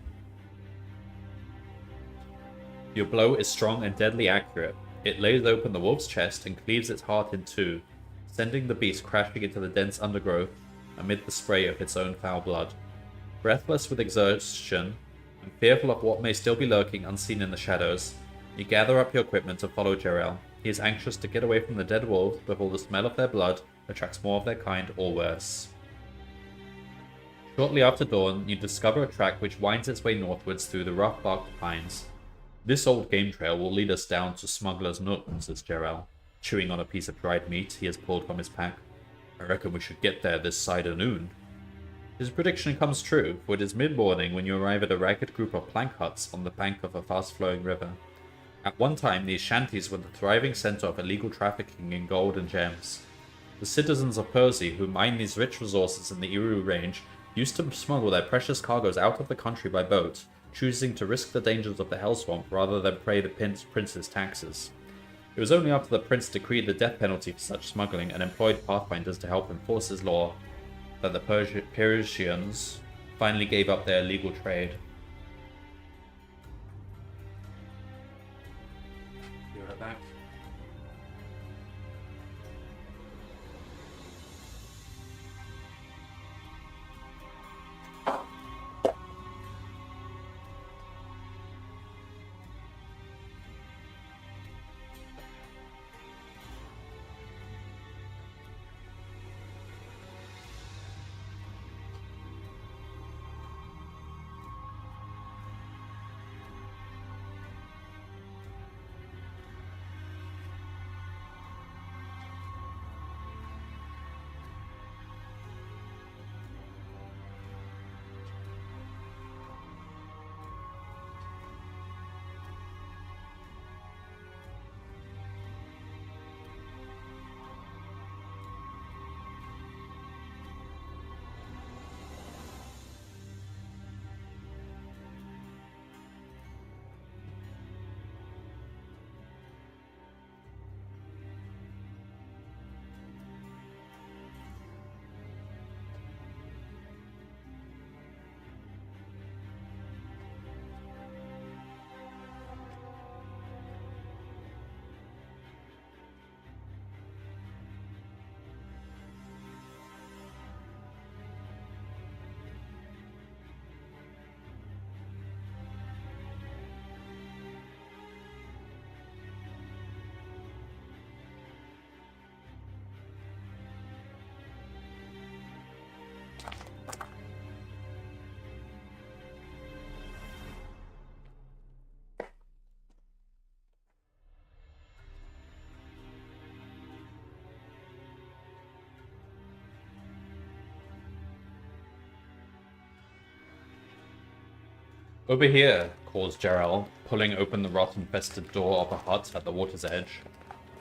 Your blow is strong and deadly accurate. It lays open the wolf's chest and cleaves its heart in two, sending the beast crashing into the dense undergrowth amid the spray of its own foul blood. Breathless with exhaustion and fearful of what may still be lurking unseen in the shadows, you gather up your equipment and follow Jarrell. He is anxious to get away from the dead wolves before the smell of their blood attracts more of their kind or worse. Shortly after dawn, you discover a track which winds its way northwards through the rough-barked pines. This old game trail will lead us down to Smuggler's Nook, says Jarrell, chewing on a piece of dried meat he has pulled from his pack. I reckon we should get there this side of noon. His prediction comes true, for it is mid-morning when you arrive at a ragged group of plank huts on the bank of a fast-flowing river. At one time, these shanties were the thriving center of illegal trafficking in gold and gems. The citizens of Percy, who mine these rich resources in the Eru range, used to smuggle their precious cargoes out of the country by boat, choosing to risk the dangers of the Hell Swamp rather than pay the prince's taxes. It was only after the prince decreed the death penalty for such smuggling and employed pathfinders to help enforce his law that the Persians finally gave up their illegal trade. Be right back. Over here, calls Jarrell, pulling open the rot-infested door of a hut at the water's edge.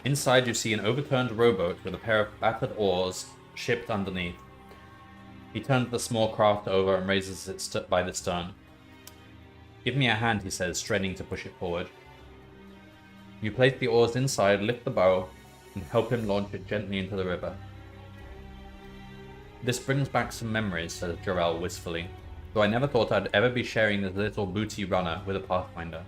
Inside you see an overturned rowboat with a pair of battered oars shipped underneath. He turns the small craft over and raises it by the stern. Give me a hand, he says, straining to push it forward. You place the oars inside, lift the bow, and help him launch it gently into the river. This brings back some memories, says Jarrell wistfully, though I never thought I'd ever be sharing this little booty runner with a pathfinder.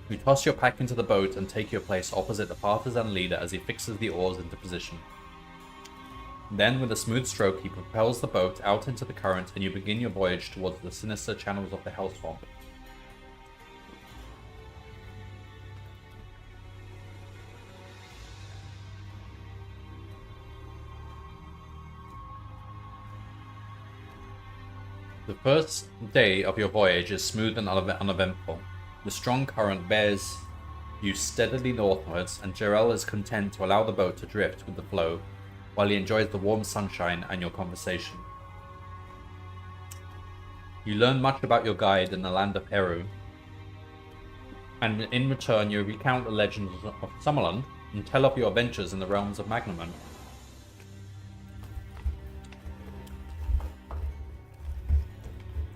You toss your pack into the boat and take your place opposite the partisan leader as he fixes the oars into position. Then, with a smooth stroke, he propels the boat out into the current and you begin your voyage towards the sinister channels of the Hellswamp. The first day of your voyage is smooth and uneventful. The strong current bears you steadily northwards, and Jarrell is content to allow the boat to drift with the flow, while he enjoys the warm sunshine and your conversation. You learn much about your guide in the land of Eru, and in return you recount the legends of Summerland and tell of your adventures in the realms of Magnamund.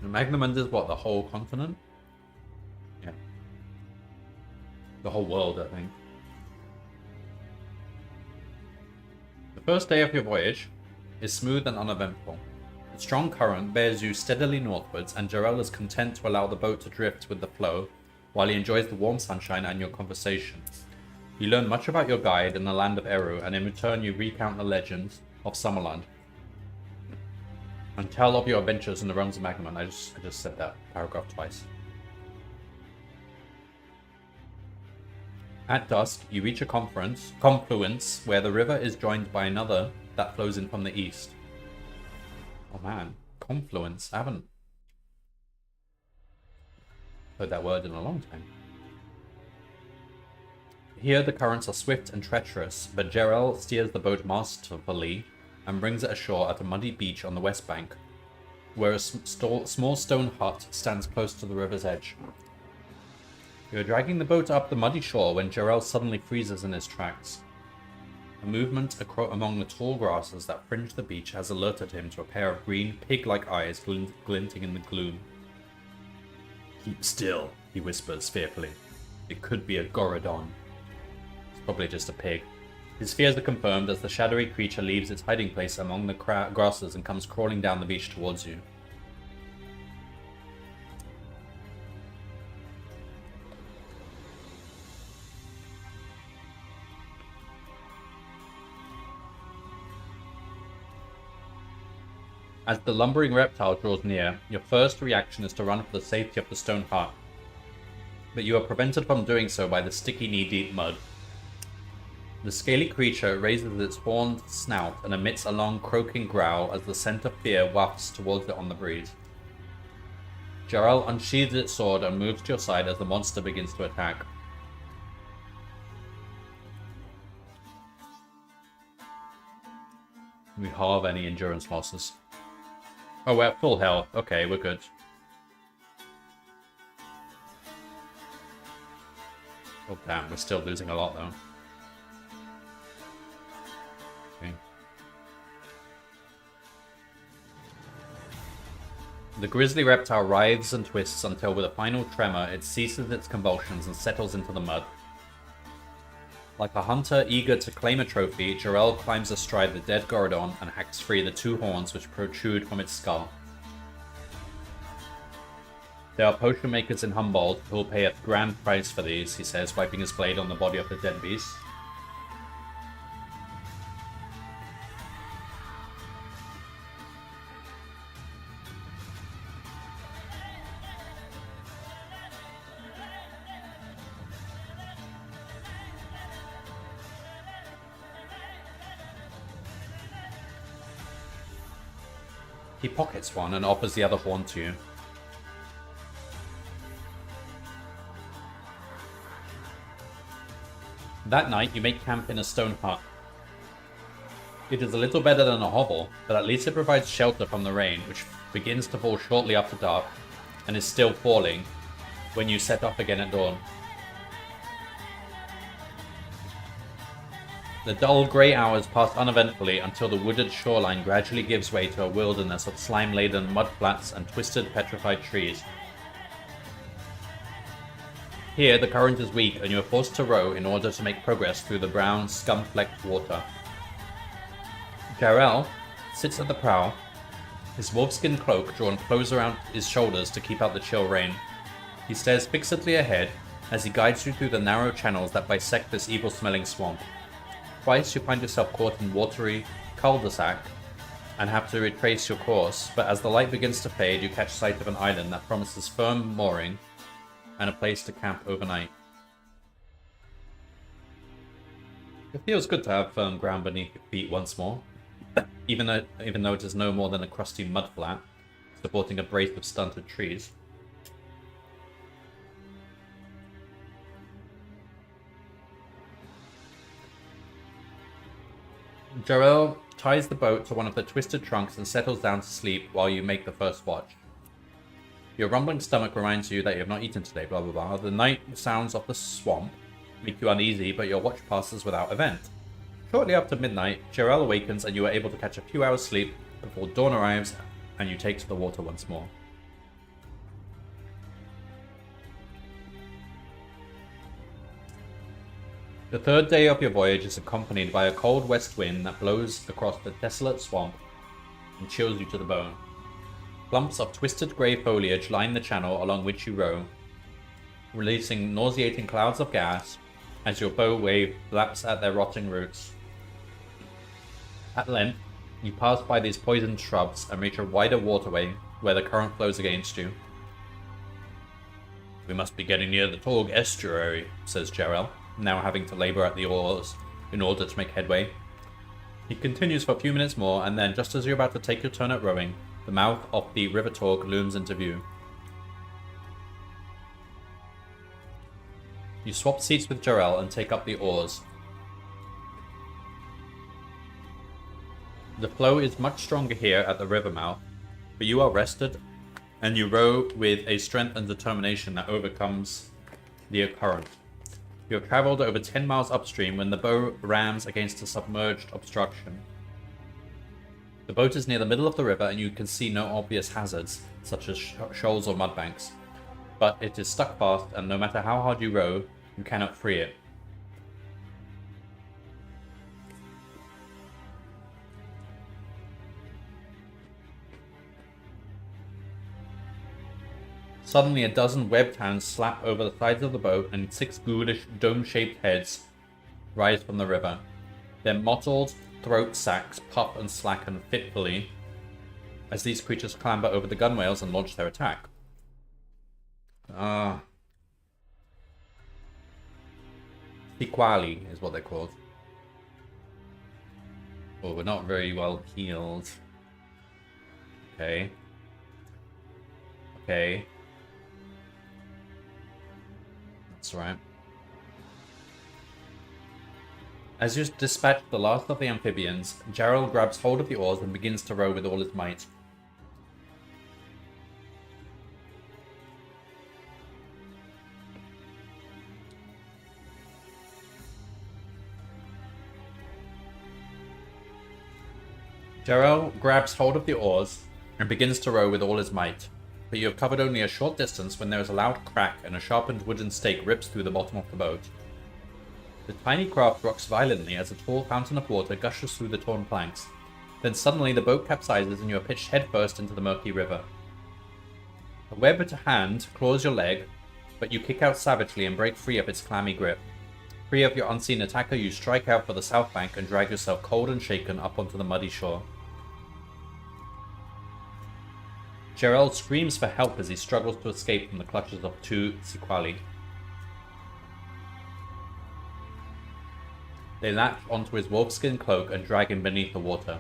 Magnamund is what, the whole continent? Yeah. The whole world, I think. The first day of your voyage is smooth and uneventful. The strong current bears you steadily northwards, and Jarrell is content to allow the boat to drift with the flow, while he enjoys the warm sunshine and your conversation. You learn much about your guide in the land of Eru, and in return you recount the legends of Summerland, and tell of your adventures in the realms of Magnamund. I just said that paragraph twice. At dusk, you reach a confluence where the river is joined by another that flows in from the east. Oh man, confluence. I haven't heard that word in a long time. Here the currents are swift and treacherous, but Jarrell steers the boat masterfully and brings it ashore at a muddy beach on the west bank, where a small stone hut stands close to the river's edge. You are dragging the boat up the muddy shore when Jarrell suddenly freezes in his tracks. A movement among the tall grasses that fringe the beach has alerted him to a pair of green, pig-like eyes glinting in the gloom. "Keep still," he whispers fearfully. "It could be a Gorodon." It's probably just a pig. His fears are confirmed as the shadowy creature leaves its hiding place among the grasses and comes crawling down the beach towards you. As the lumbering reptile draws near, your first reaction is to run for the safety of the stone hut, but you are prevented from doing so by the sticky knee-deep mud. The scaly creature raises its horned snout and emits a long croaking growl as the scent of fear wafts towards it on the breeze. Jarrell unsheathes its sword and moves to your side as the monster begins to attack. We halve any endurance losses. Oh, we're at full health. Okay, we're good. Oh damn, we're still losing a lot though. Okay. The grisly reptile writhes and twists until with a final tremor it ceases its convulsions and settles into the mud. Like a hunter eager to claim a trophy, Jarrell climbs astride the dead Gorodon and hacks free the two horns which protrude from its skull. There are potion makers in Humboldt who will pay a grand price for these, he says, wiping his blade on the body of the dead beast. He pockets one and offers the other horn to you. That night, you make camp in a stone hut. It is a little better than a hovel, but at least it provides shelter from the rain, which begins to fall shortly after dark, and is still falling when you set off again at dawn. The dull grey hours pass uneventfully until the wooded shoreline gradually gives way to a wilderness of slime-laden mudflats and twisted petrified trees. Here, the current is weak, and you are forced to row in order to make progress through the brown, scum-flecked water. Jarrell sits at the prow, his wolfskin cloak drawn close around his shoulders to keep out the chill rain. He stares fixedly ahead as he guides you through the narrow channels that bisect this evil-smelling swamp. Twice you find yourself caught in watery cul-de-sac and have to retrace your course, but as the light begins to fade, you catch sight of an island that promises firm mooring and a place to camp overnight. It feels good to have firm ground beneath your feet once more, even though it is no more than a crusty mudflat supporting a brace of stunted trees. Jarrell ties the boat to one of the twisted trunks and settles down to sleep while you make the first watch. Your rumbling stomach reminds you that you have not eaten today, blah blah blah. The night sounds of the swamp make you uneasy, but your watch passes without event. Shortly after midnight, Jarrell awakens and you are able to catch a few hours sleep before dawn arrives and you take to the water once more. The third day of your voyage is accompanied by a cold west wind that blows across the desolate swamp and chills you to the bone. Clumps of twisted grey foliage line the channel along which you row, releasing nauseating clouds of gas as your bow wave laps at their rotting roots. At length, you pass by these poisoned shrubs and reach a wider waterway where the current flows against you. "We must be getting near the Torg estuary," says Jarrell, now having to labour at the oars in order to make headway. He continues for a few minutes more, and then, just as you're about to take your turn at rowing, the mouth of the River Torg looms into view. You swap seats with Jarrell and take up the oars. The flow is much stronger here at the river mouth, but you are rested, and you row with a strength and determination that overcomes the current. You have travelled over 10 miles upstream when the bow rams against a submerged obstruction. The boat is near the middle of the river and you can see no obvious hazards, such as shoals or mudbanks. But it is stuck fast, and no matter how hard you row, you cannot free it. Suddenly, a dozen webbed hands slap over the sides of the boat, and 6 ghoulish, dome-shaped heads rise from the river. Their mottled throat sacs puff and slacken fitfully as these creatures clamber over the gunwales and launch their attack. Sequali is what they're called. Oh, we're not very well healed. Okay. Okay. That's right. As you dispatch the last of the amphibians, Jarrell grabs hold of the oars and begins to row with all his might. Jarrell grabs hold of the oars and begins to row with all his might, but you have covered only a short distance when there is a loud crack and a sharpened wooden stake rips through the bottom of the boat. The tiny craft rocks violently as a tall fountain of water gushes through the torn planks. Then suddenly the boat capsizes and you are pitched headfirst into the murky river. A web at hand claws your leg, but you kick out savagely and break free of its clammy grip. Free of your unseen attacker, you strike out for the south bank and drag yourself cold and shaken up onto the muddy shore. Jarrell screams for help as he struggles to escape from the clutches of 2 Sequali. They latch onto his wolfskin cloak and drag him beneath the water.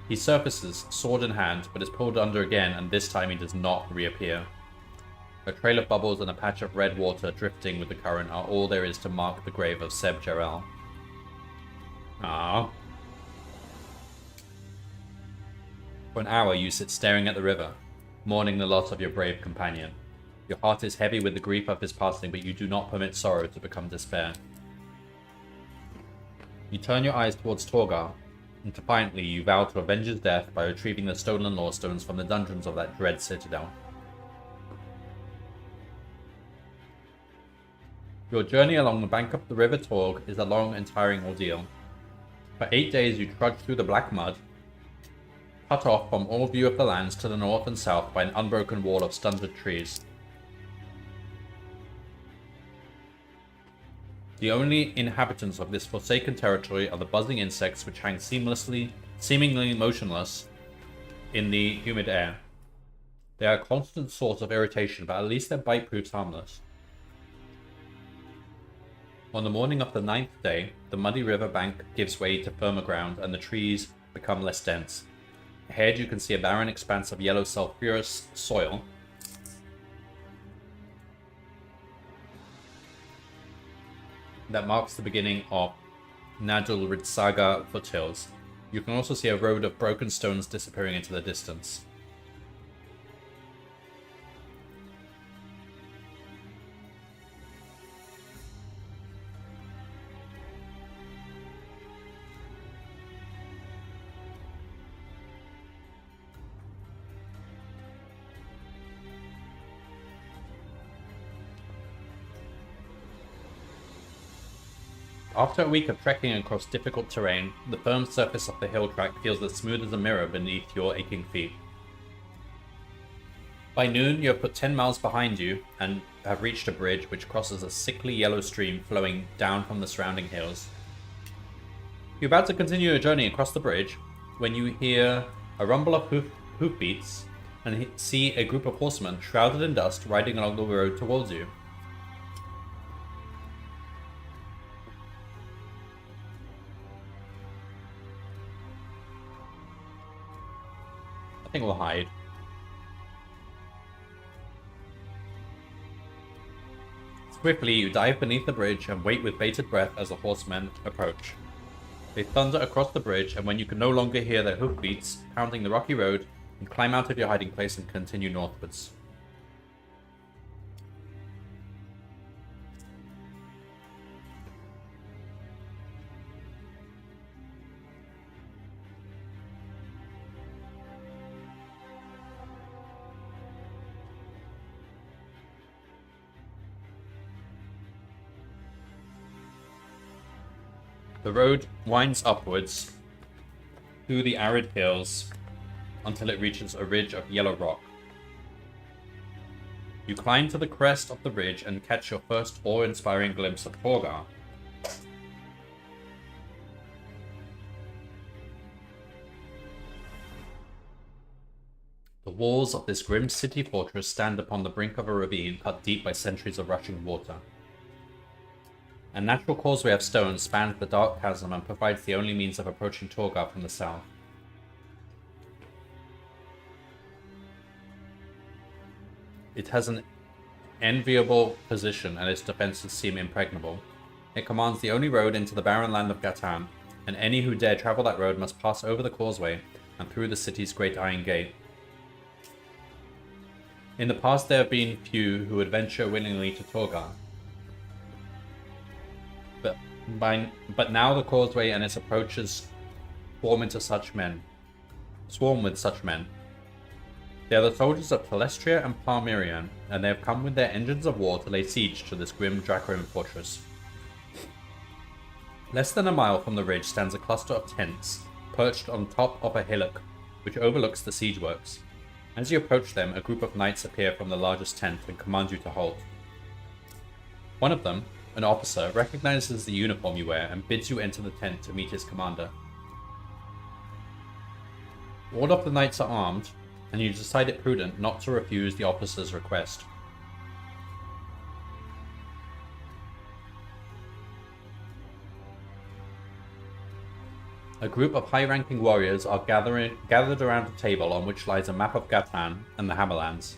He surfaces, sword in hand, but is pulled under again, and this time he does not reappear. A trail of bubbles and a patch of red water drifting with the current are all there is to mark the grave of Seb Jarrell. Ah. For an hour you sit staring at the river, mourning the loss of your brave companion. Your heart is heavy with the grief of his passing, but you do not permit sorrow to become despair. You turn your eyes towards Torgar, and defiantly you vow to avenge his death by retrieving the stolen lore stones from the dungeons of that dread citadel. Your journey along the bank of the River Torg is a long and tiring ordeal. For 8 days you trudge through the black mud, cut off from all view of the lands to the north and south by an unbroken wall of stunted trees. The only inhabitants of this forsaken territory are the buzzing insects which hang seemingly motionless in the humid air. They are a constant source of irritation, but at least their bite proves harmless. On the morning of the 9th day, the muddy river bank gives way to firmer ground and the trees become less dense. Ahead you can see a barren expanse of yellow sulfurous soil that marks the beginning of Nadul Ritsaga foothills. You can also see a road of broken stones disappearing into the distance. After a week of trekking across difficult terrain, the firm surface of the hill track feels as smooth as a mirror beneath your aching feet. By noon, you have put 10 miles behind you and have reached a bridge which crosses a sickly yellow stream flowing down from the surrounding hills. You're about to continue your journey across the bridge when you hear a rumble of hoofbeats and see a group of horsemen shrouded in dust riding along the road towards you. I think we'll hide. Swiftly, you dive beneath the bridge and wait with bated breath as the horsemen approach. They thunder across the bridge, and when you can no longer hear their hoofbeats pounding the rocky road, you climb out of your hiding place and continue northwards. The road winds upwards through the arid hills until it reaches a ridge of yellow rock. You climb to the crest of the ridge and catch your first awe-inspiring glimpse of Torgar. The walls of this grim city fortress stand upon the brink of a ravine cut deep by centuries of rushing water. A natural causeway of stone spans the dark chasm and provides the only means of approaching Torgar from the south. It has an enviable position and its defenses seem impregnable. It commands the only road into the barren land of Gatan, and any who dare travel that road must pass over the causeway and through the city's great iron gate. In the past there have been few who would venture willingly to Torgar. But now the causeway and its approaches swarm with such men. They are the soldiers of Telestria and Parmirion, and they have come with their engines of war to lay siege to this grim Dracoran fortress. Less than a mile from the ridge stands a cluster of tents, perched on top of a hillock, which overlooks the siege works. As you approach them, a group of knights appear from the largest tent and command you to halt. One of them, an officer, recognizes the uniform you wear and bids you enter the tent to meet his commander. All of the knights are armed, and you decide it prudent not to refuse the officer's request. A group of high-ranking warriors are gathered around a table on which lies a map of Gatan and the Hammerlands.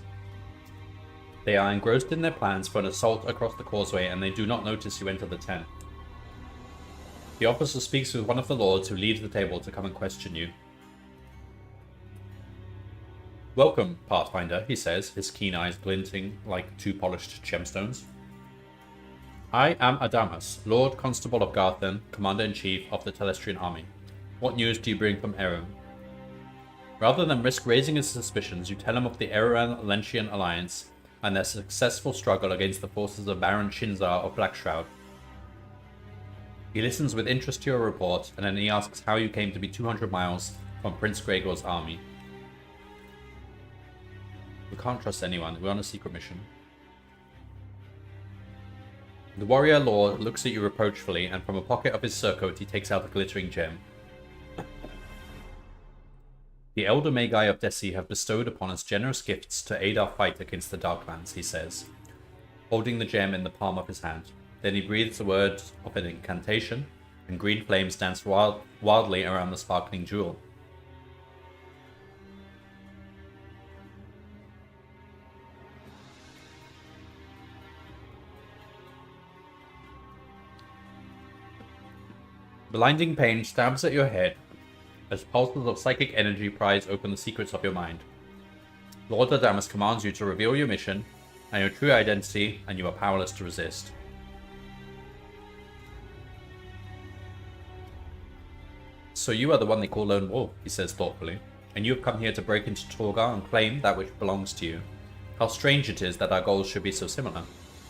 They are engrossed in their plans for an assault across the causeway, and they do not notice you enter the tent. The officer speaks with one of the lords who leaves the table to come and question you. Welcome, Pathfinder, he says, his keen eyes glinting like two polished gemstones. I am Adamas, Lord Constable of Garthen, Commander-in-Chief of the Telestrian Army. What news do you bring from Erun? Rather than risk raising his suspicions, you tell him of the Eruan-Lentian alliance and their successful struggle against the forces of Baron Shinzar of Blackshroud. He listens with interest to your report, and then he asks how you came to be 200 miles from Prince Gregor's army. We can't trust anyone. We're on a secret mission. The warrior lord looks at you reproachfully, and from a pocket of his surcoat he takes out a glittering gem. The elder Magi of Desi have bestowed upon us generous gifts to aid our fight against the Darklands, he says, holding the gem in the palm of his hand. Then he breathes the words of an incantation, and green flames dance wildly around the sparkling jewel. Blinding pain stabs at your head as pulses of psychic energy prise open the secrets of your mind. Lord Adamus commands you to reveal your mission and your true identity, and you are powerless to resist. So you are the one they call Lone Wolf, he says thoughtfully, and you have come here to break into Torgar and claim that which belongs to you. How strange it is that our goals should be so similar.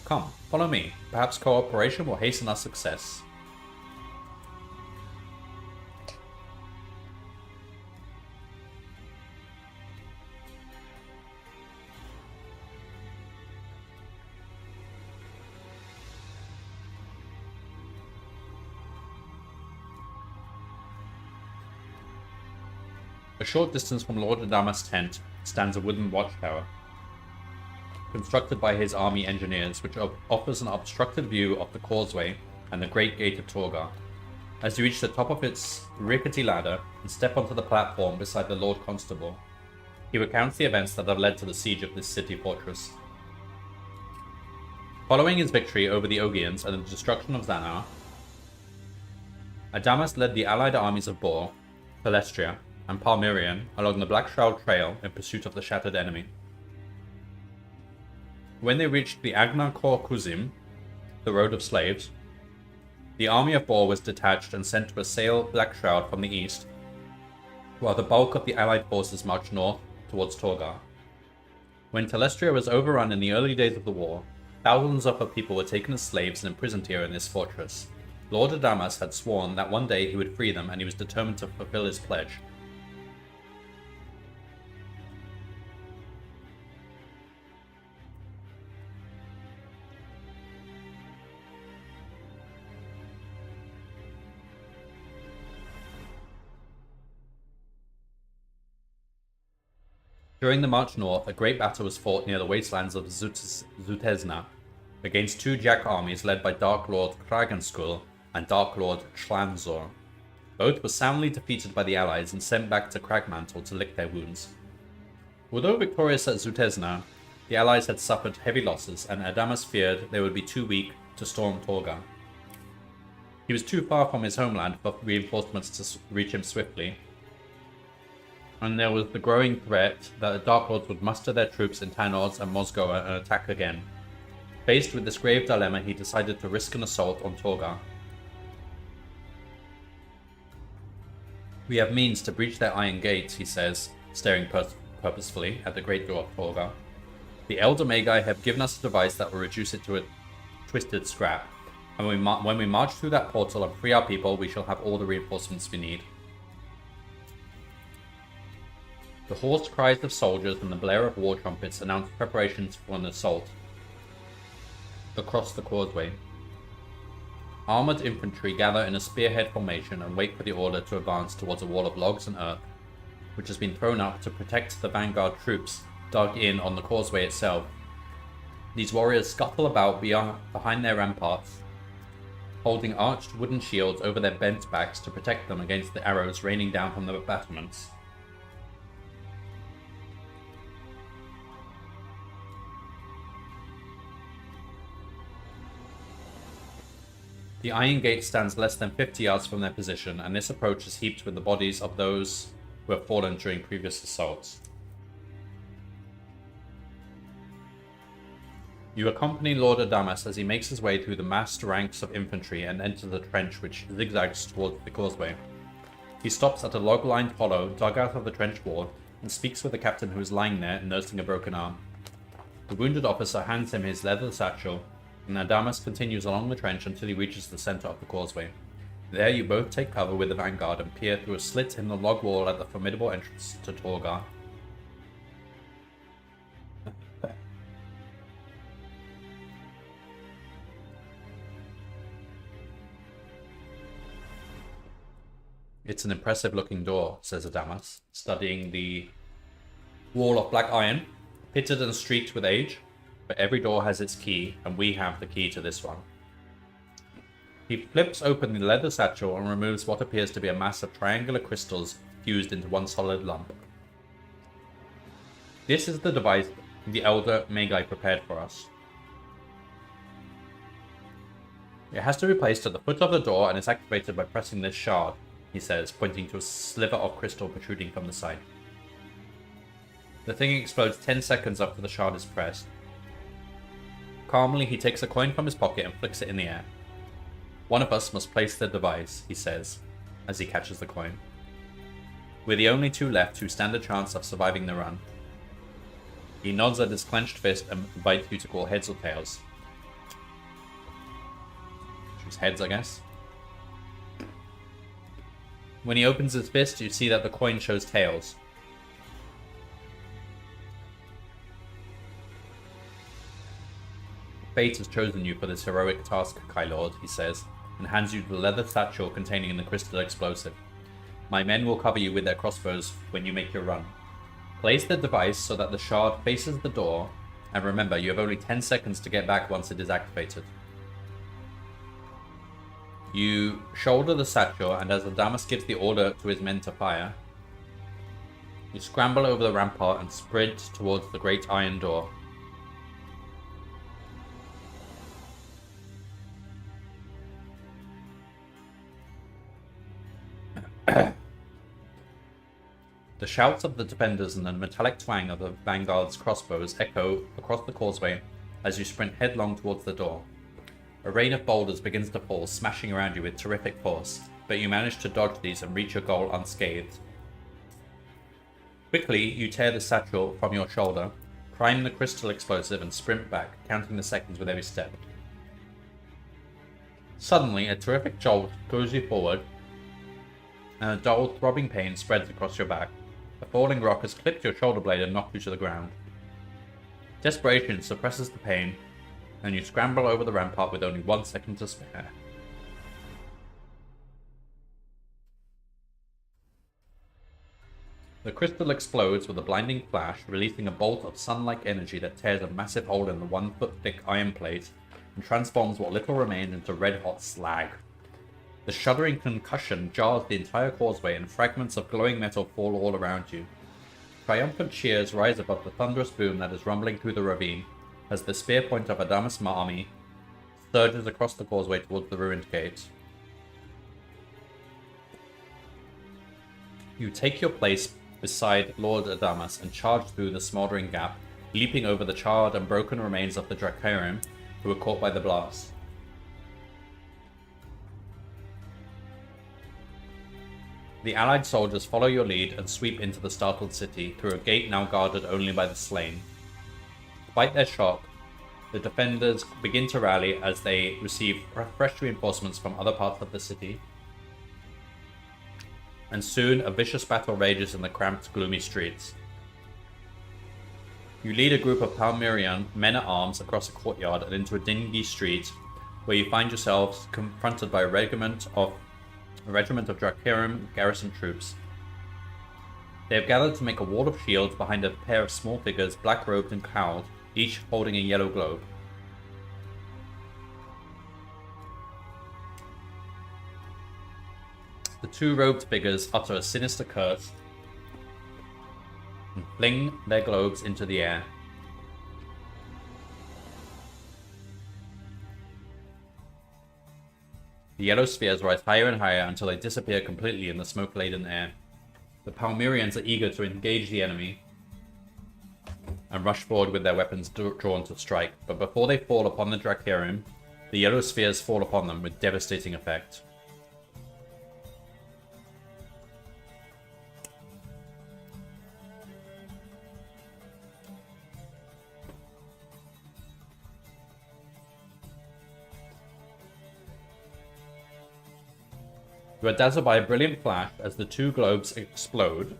Come, follow me. Perhaps cooperation will hasten our success. A short distance from Lord Adamas' tent stands a wooden watchtower, constructed by his army engineers, which offers an obstructed view of the causeway and the Great Gate of Torgar. As you reach the top of its rickety ladder and step onto the platform beside the Lord Constable, he recounts the events that have led to the siege of this city fortress. Following his victory over the Ogians and the destruction of Xanar, Adamas led the allied armies of Bor, Celestria, and Palmyrian along the Blackshroud Trail in pursuit of the shattered enemy. When they reached the Agnar Kor Kuzim, the Road of Slaves, the army of Bor was detached and sent to assail Blackshroud from the east, while the bulk of the allied forces marched north towards Torgar. When Telestria was overrun in the early days of the war, thousands of her people were taken as slaves and imprisoned here in this fortress. Lord Adamas had sworn that one day he would free them, and he was determined to fulfill his pledge. During the march north, a great battle was fought near the wastelands of Zutezna against two Jack armies led by Dark Lord Kragenskull and Dark Lord Schlanzor. Both were soundly defeated by the allies and sent back to Cragmantle to lick their wounds. Although victorious at Zutezna, the allies had suffered heavy losses, and Adamas feared they would be too weak to storm Torgar. He was too far from his homeland for reinforcements to reach him swiftly, and there was the growing threat that the Dark Lords would muster their troops in Tanors and Mosgoa and attack again. Faced with this grave dilemma, he decided to risk an assault on Torgar. We have means to breach their iron gates, he says, staring purposefully at the great door of Torgar. The Elder Magi have given us a device that will reduce it to a twisted scrap, and when we march through that portal and free our people, we shall have all the reinforcements we need. The hoarse cries of soldiers and the blare of war trumpets announced preparations for an assault across the causeway. Armored infantry gather in a spearhead formation and wait for the order to advance towards a wall of logs and earth, which has been thrown up to protect the vanguard troops dug in on the causeway itself. These warriors scuttle about behind their ramparts, holding arched wooden shields over their bent backs to protect them against the arrows raining down from the battlements. The iron gate stands less than 50 yards from their position, and this approach is heaped with the bodies of those who have fallen during previous assaults. You accompany Lord Adamas as he makes his way through the massed ranks of infantry and enters a trench which zigzags towards the causeway. He stops at a log-lined hollow dug out of the trench wall and speaks with the captain who is lying there nursing a broken arm. The wounded officer hands him his leather satchel, and Adamas continues along the trench until he reaches the center of the causeway. There you both take cover with the vanguard and peer through a slit in the log wall at the formidable entrance to Torgar. It's an impressive-looking door, says Adamas, studying the wall of black iron, pitted and streaked with age, but every door has its key, and we have the key to this one. He flips open the leather satchel and removes what appears to be a mass of triangular crystals fused into one solid lump. This is the device the Elder Magi prepared for us. It has to be placed at the foot of the door and is activated by pressing this shard, he says, pointing to a sliver of crystal protruding from the side. The thing explodes 10 seconds after the shard is pressed. Calmly, he takes a coin from his pocket and flicks it in the air. One of us must place the device, he says, as he catches the coin. We're the only two left who stand a chance of surviving the run. He nods at his clenched fist and invites you to call heads or tails. Choose heads, I guess. When he opens his fist, you see that the coin shows tails. Fate has chosen you for this heroic task, Kylord, he says, and hands you the leather satchel containing the crystal explosive. My men will cover you with their crossbows when you make your run. Place the device so that the shard faces the door, and remember, you have only 10 seconds to get back once it is activated. You shoulder the satchel, and as Adamas gives the order to his men to fire, you scramble over the rampart and sprint towards the great iron door. The shouts of the defenders and the metallic twang of the vanguard's crossbows echo across the causeway as you sprint headlong towards the door. A rain of boulders begins to fall, smashing around you with terrific force, but you manage to dodge these and reach your goal unscathed. Quickly, you tear the satchel from your shoulder, prime the crystal explosive, and sprint back, counting the seconds with every step. Suddenly, a terrific jolt throws you forward, and a dull, throbbing pain spreads across your back. A falling rock has clipped your shoulder blade and knocked you to the ground. Desperation suppresses the pain, and you scramble over the rampart with only 1 second to spare. The crystal explodes with a blinding flash, releasing a bolt of sun-like energy that tears a massive hole in the 1-foot-thick iron plate and transforms what little remains into red-hot slag. The shuddering concussion jars the entire causeway, and fragments of glowing metal fall all around you. Triumphant cheers rise above the thunderous boom that is rumbling through the ravine, as the spear point of Adamas' army surges across the causeway towards the ruined gate. You take your place beside Lord Adamas and charge through the smoldering gap, leaping over the charred and broken remains of the Dracarum who were caught by the blast. The allied soldiers follow your lead and sweep into the startled city through a gate now guarded only by the slain. Despite their shock, the defenders begin to rally as they receive fresh reinforcements from other parts of the city. And soon a vicious battle rages in the cramped, gloomy streets. You lead a group of Palmyrian men-at-arms across a courtyard and into a dingy street, where you find yourselves confronted by a regiment of Dracarum garrison troops. They have gathered to make a wall of shields behind a pair of small figures, black-robed and cowled, each holding a yellow globe. The two robed figures utter a sinister curse and fling their globes into the air. The yellow spheres rise higher and higher until they disappear completely in the smoke-laden air. The Palmyrians are eager to engage the enemy. and rush forward with their weapons drawn to strike, but before they fall upon the Dracarium, the yellow spheres fall upon them with devastating effect. You are dazzled by a brilliant flash as the two globes explode,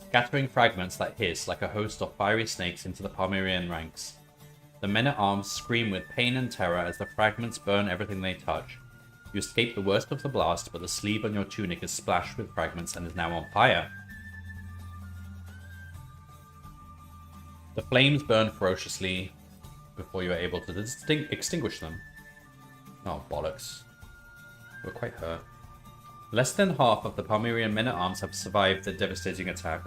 scattering fragments that hiss like a host of fiery snakes into the Palmyrean ranks. The men-at-arms scream with pain and terror as the fragments burn everything they touch. You escape the worst of the blast, but the sleeve on your tunic is splashed with fragments and is now on fire. The flames burn ferociously before you are able to extinguish them. Oh, bollocks. We're quite hurt. Less than half of the Palmyrean men-at-arms have survived the devastating attack.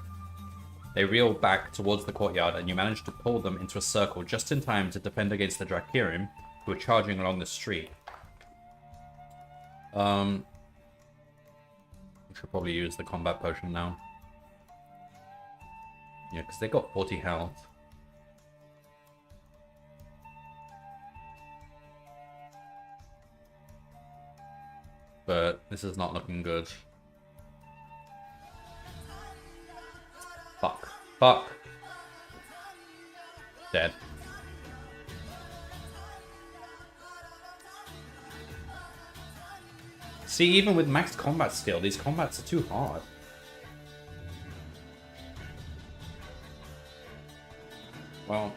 They reel back towards the courtyard, and you manage to pull them into a circle just in time to defend against the Dracarium, who are charging along the street. We should probably use the combat potion now. Yeah, because they got 40 health. But this is not looking good. Fuck. Fuck. Dead. See, even with max combat skill, these combats are too hard. Well.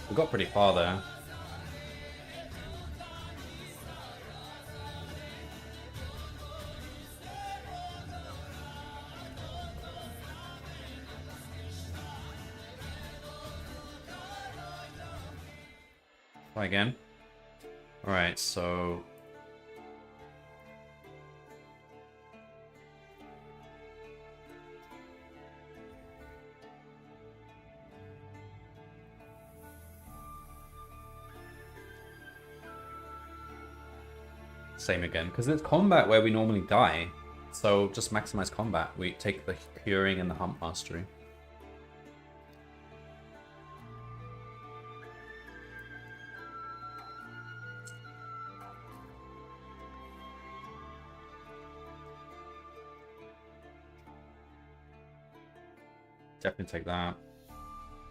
We got pretty far there. Try again. Alright, so... Same again, because it's combat where we normally die. So just maximize combat. We take the curing and the hump mastery. Definitely take that.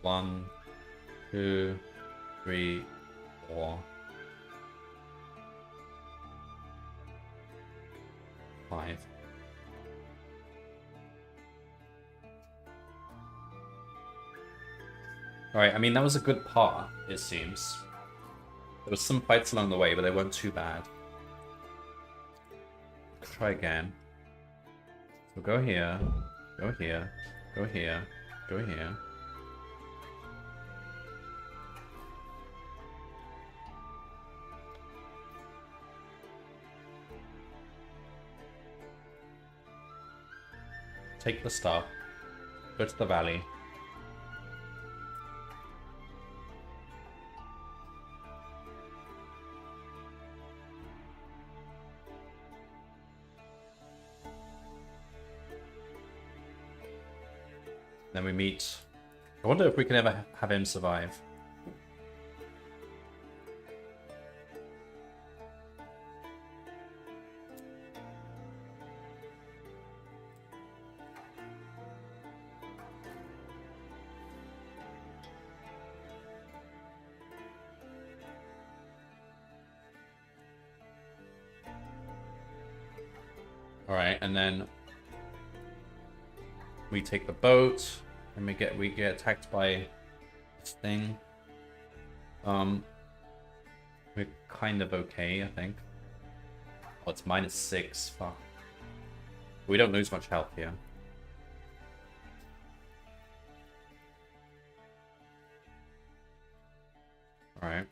1, 2, 3, 4. 5. Alright, I mean, that was a good part, it seems. There was some fights along the way, but they weren't too bad. Try again. So go here, go here, go here, go here. Take the stuff. Go to the valley. Then we meet. I wonder if we can ever have him survive. Alright, and then we take the boat and we get attacked by this thing. We're kind of okay, I think. Oh, it's -6. Fuck. We don't lose much health here. Alright.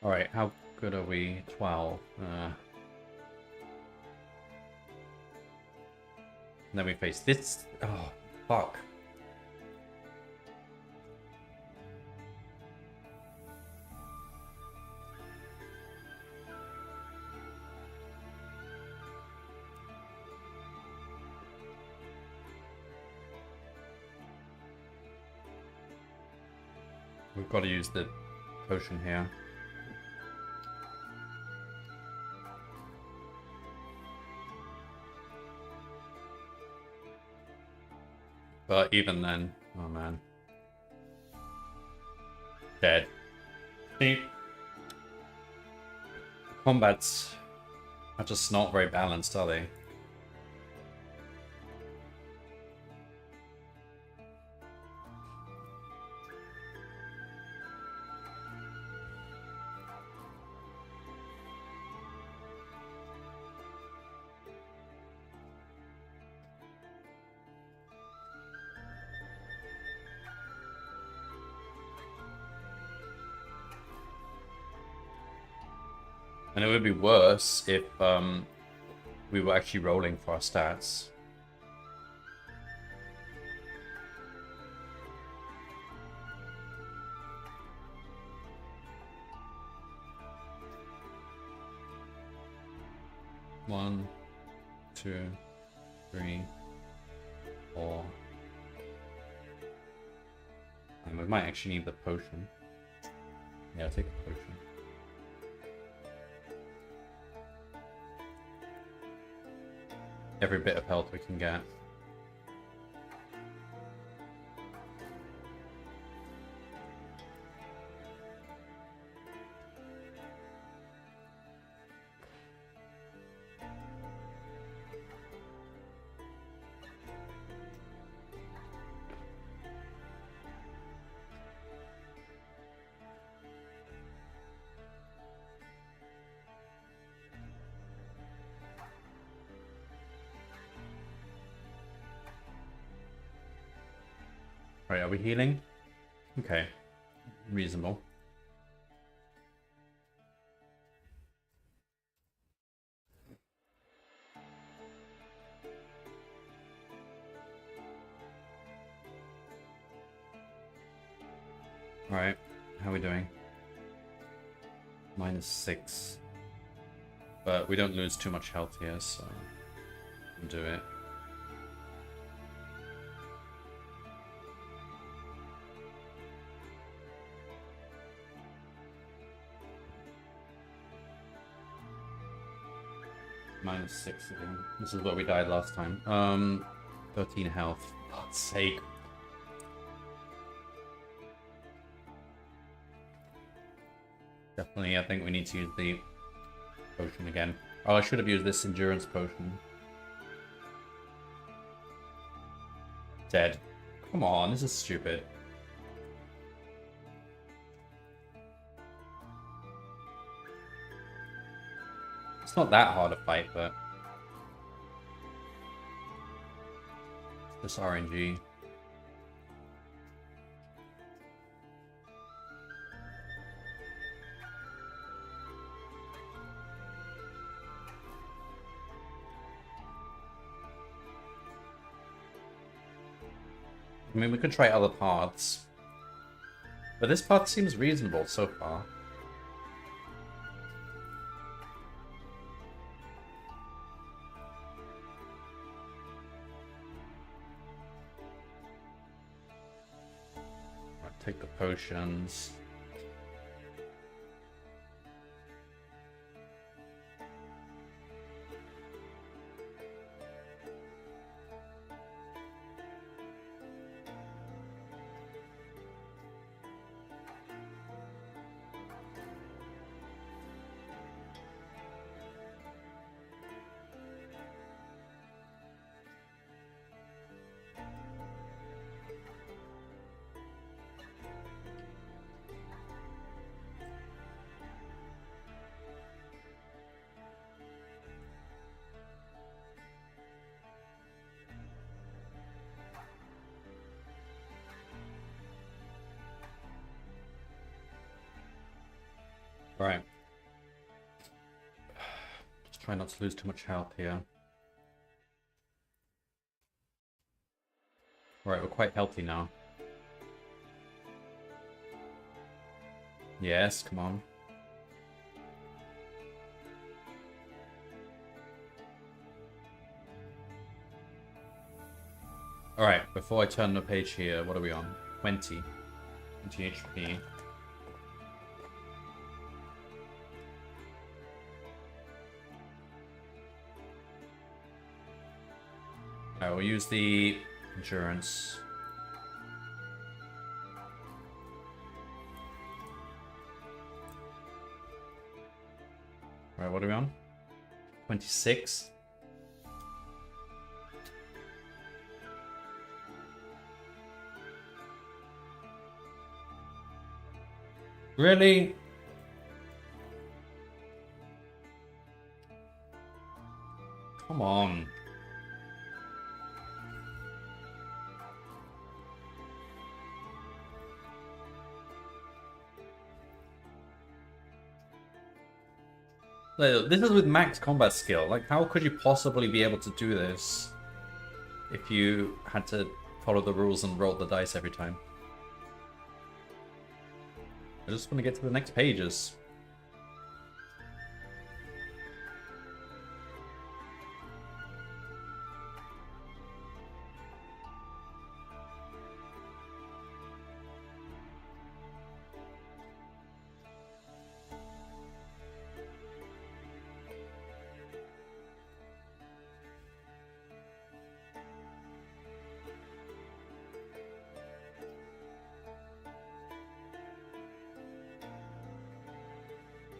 Alright, how good are we? 12. And then we face this. Oh, fuck. We've got to use the potion here. But even then, oh man. Dead. See? Combats are just not very balanced, are they? And it would be worse if we were actually rolling for our stats. One, 2, 3, 4. And we might actually need the potion. Yeah, I'll take a potion. Every bit of health we can get. Right, are we healing? Okay. Reasonable. Alright, how are we doing? -6. But we don't lose too much health here, so we'll do it. -6 again. This is where we died last time. 13 health. For God's sake. Definitely, I think we need to use the potion again. Oh, I should have used this endurance potion. Dead. Come on, this is stupid. It's not that hard to fight, but it's just RNG. I mean, we could try other paths, but this path seems reasonable so far. Take the potions. Right. Just try not to lose too much health here. Alright, we're quite healthy now. Yes, come on. Alright, before I turn the page here, what are we on? 20. 20 HP. I will use the endurance. Alright, what are we on? 26. Really? Come on. This is with max combat skill. Like, how could you possibly be able to do this if you had to follow the rules and roll the dice every time? I just want to get to the next pages.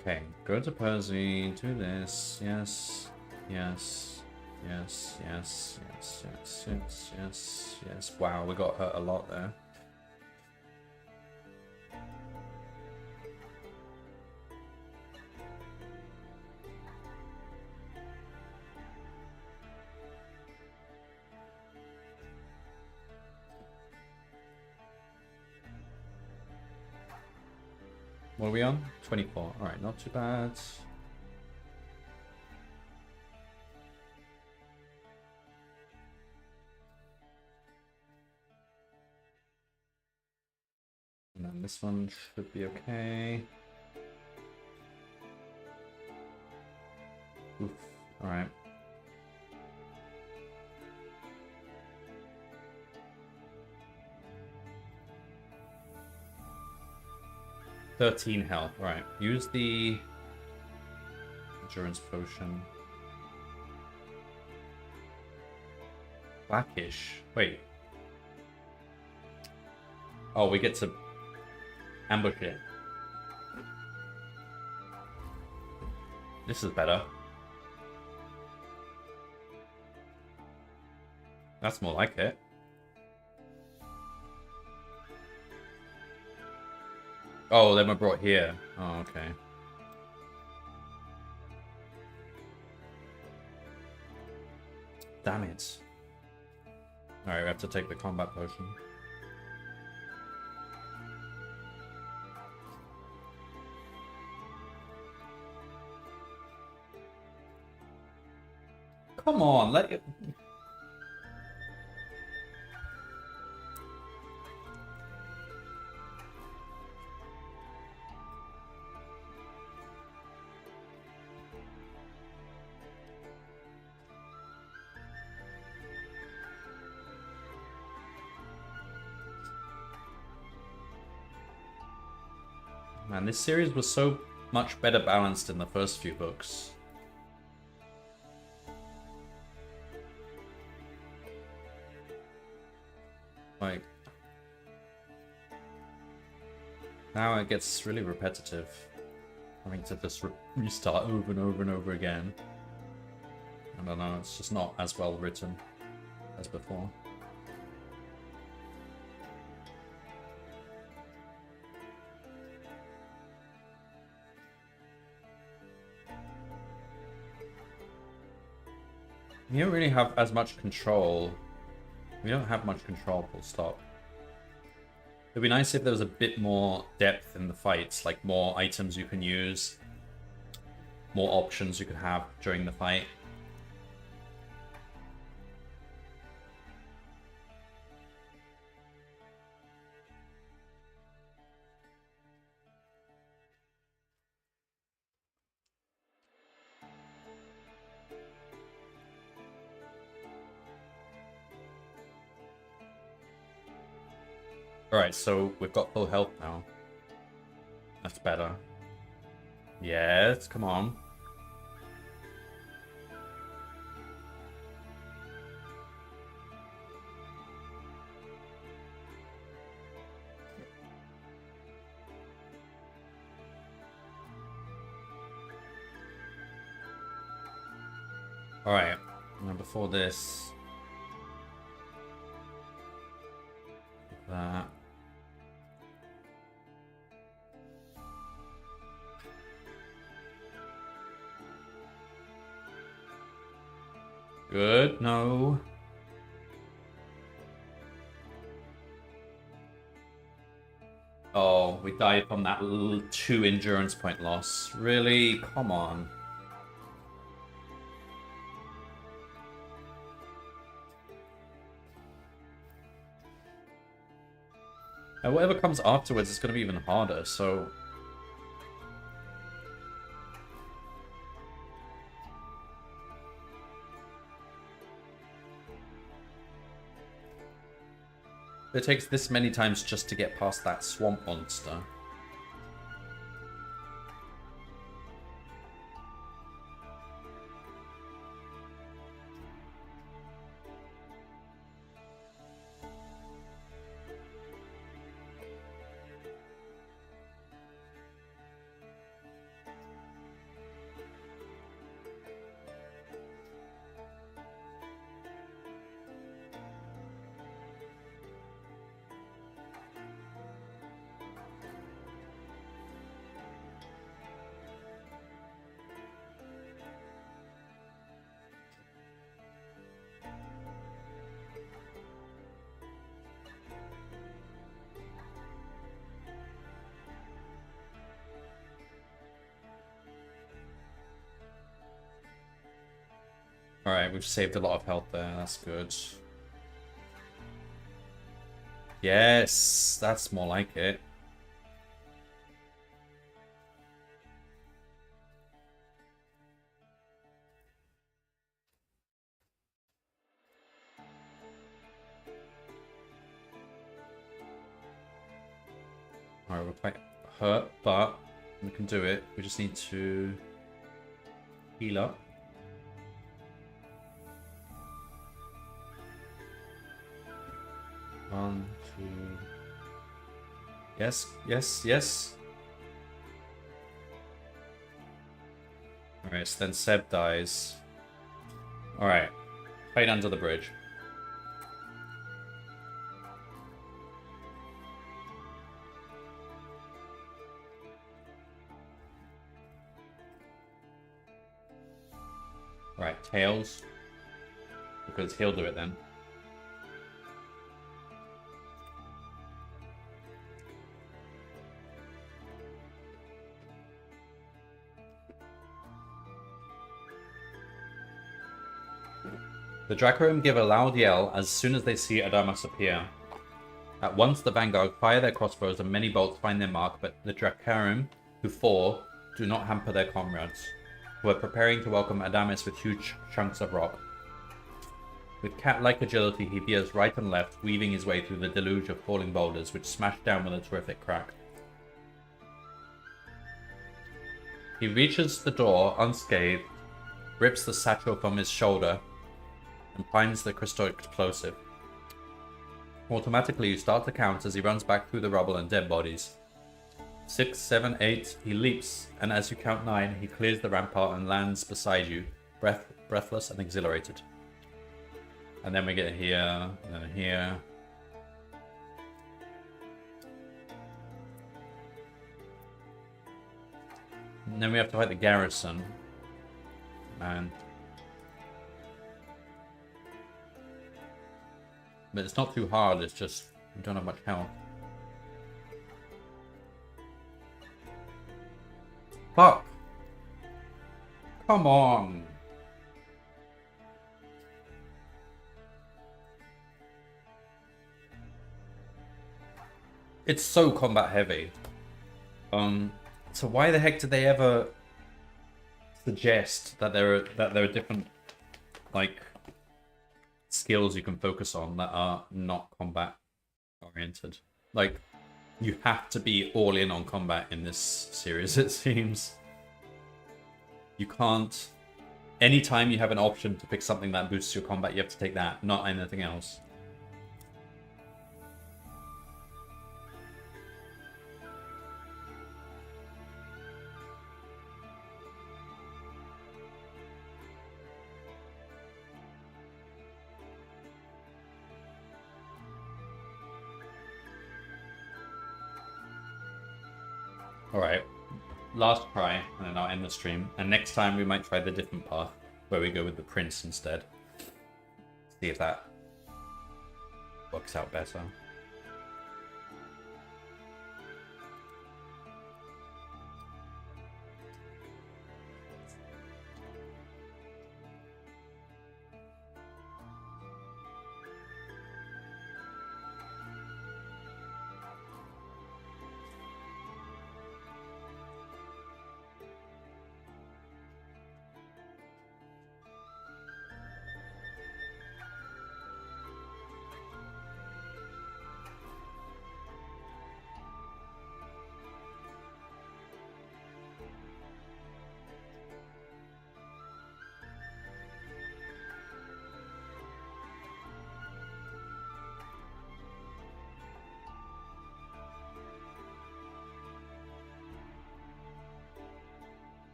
Okay, go to Percy, do this, yes, yes, yes, yes, yes, yes, yes, yes, yes. Wow, we got hurt a lot there. What are we on? 24. Alright, not too bad. And then this one should be okay. Oof. Alright. health. Right. Use the endurance potion. Blackish. Wait. Oh, we get to ambush it. This is better. That's more like it. Oh, then we're brought here. Oh, okay. Damn it. Alright, we have to take the combat potion. Come on, let it... Man, this series was so much better balanced in the first few books. Like... now it gets really repetitive. Having to just restart over and over and over again. I don't know, it's just not as well written as before. You don't really have as much control. We don't have much control, full stop. It'd be nice if there was a bit more depth in the fights, like more items you can use, more options you could have during the fight. Alright, so we've got full health now. That's better. Yes, come on. Alright, and before this... that... Good, no. Oh, we died from that 2 endurance point loss. Really? Come on. And whatever comes afterwards is going to be even harder, so... It takes this many times just to get past that swamp monster. Alright, we've saved a lot of health there, that's good. Yes, that's more like it. Alright, we're quite hurt, but we can do it. We just need to heal up. One, two... Yes, yes, yes. Alright, so then Seb dies. Alright, fight under the bridge. Right, Tails. Because he'll do it then. The Dracorum give a loud yell as soon as they see Adamas appear. At once the Vanguard fire their crossbows and many bolts find their mark, but the Dracorum, who fall, do not hamper their comrades, who are preparing to welcome Adamas with huge chunks of rock. With cat-like agility, he veers right and left, weaving his way through the deluge of falling boulders, which smash down with a terrific crack. He reaches the door unscathed, rips the satchel from his shoulder, and finds the crystal explosive. Automatically, you start to count as he runs back through the rubble and dead bodies. 6, 7, 8, he leaps, and as you count 9, he clears the rampart and lands beside you, breathless and exhilarated. And then we get here, and then here. And then we have to fight the garrison. Man. But it's not too hard, it's just we don't have much health. Fuck! Come on! It's so combat heavy. So why the heck did they ever suggest that there are different, like, skills you can focus on that are not combat oriented? Like, you have to be all in on combat in this series, it seems. You can't... Anytime you have an option to pick something that boosts your combat, you have to take that, not anything else. Alright, last try, and then I'll end the stream. And next time we might try the different path, where we go with the prince instead. See if that works out better.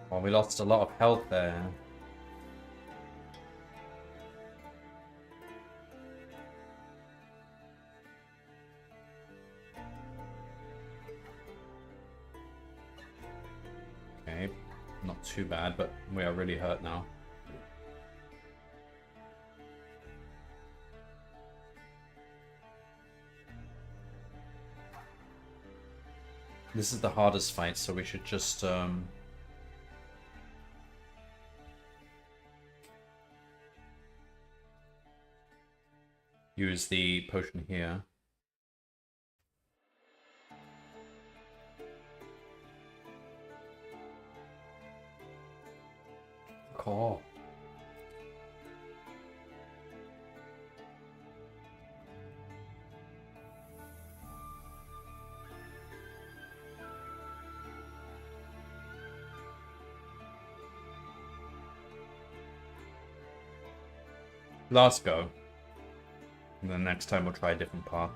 Well, we lost a lot of health there. Okay, not too bad, but we are really hurt now. This is the hardest fight, so we should just use the potion here. Cool. Last go. And then next time we'll try a different path.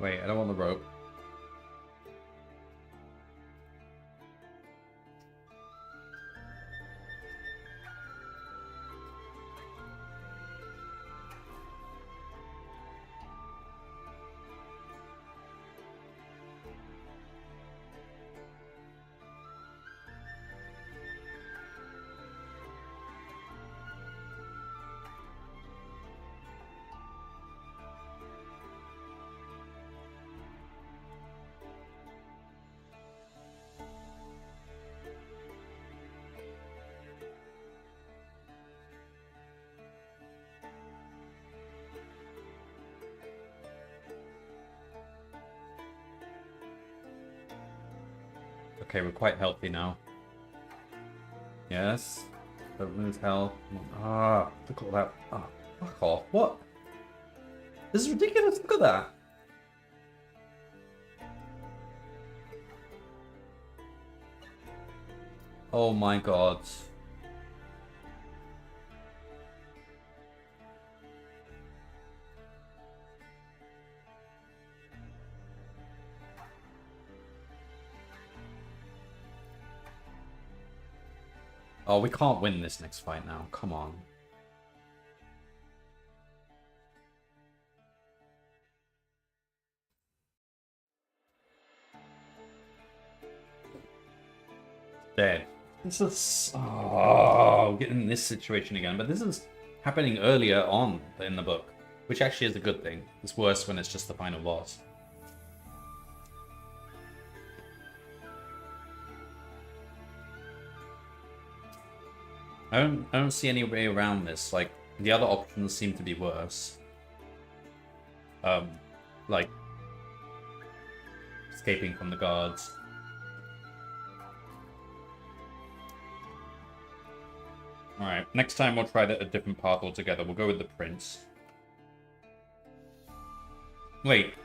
Wait, I don't want the rope. Okay, we're quite healthy now. Yes. Don't lose health. Ah, look at all that. Ah, fuck off. What? This is ridiculous. Look at that. Oh my god. Oh, we can't win this next fight now. Come on. Dead. This is... Oh, getting in this situation again. But this is happening earlier on in the book, which actually is a good thing. It's worse when it's just the final boss. I don't see any way around this. Like, the other options seem to be worse. Like escaping from the guards. Alright, next time we'll try a different path altogether. We'll go with the prince. Wait.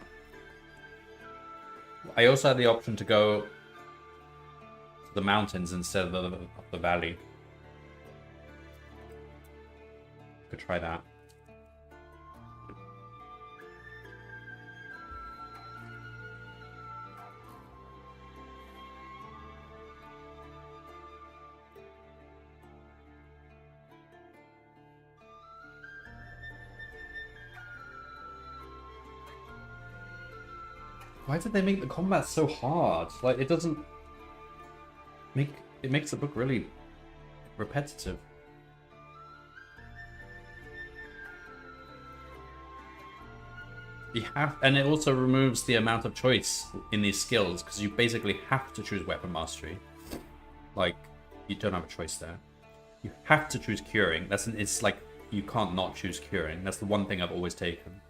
I also had the option to go to the mountains instead of the valley. Could try that. Why did they make the combat so hard? Like, it doesn't make... It makes the book really repetitive. You have... And it also removes the amount of choice in these skills, because you basically have to choose weapon mastery. Like, you don't have a choice there. You have to choose curing. It's like, you can't not choose curing. That's the one thing I've always taken.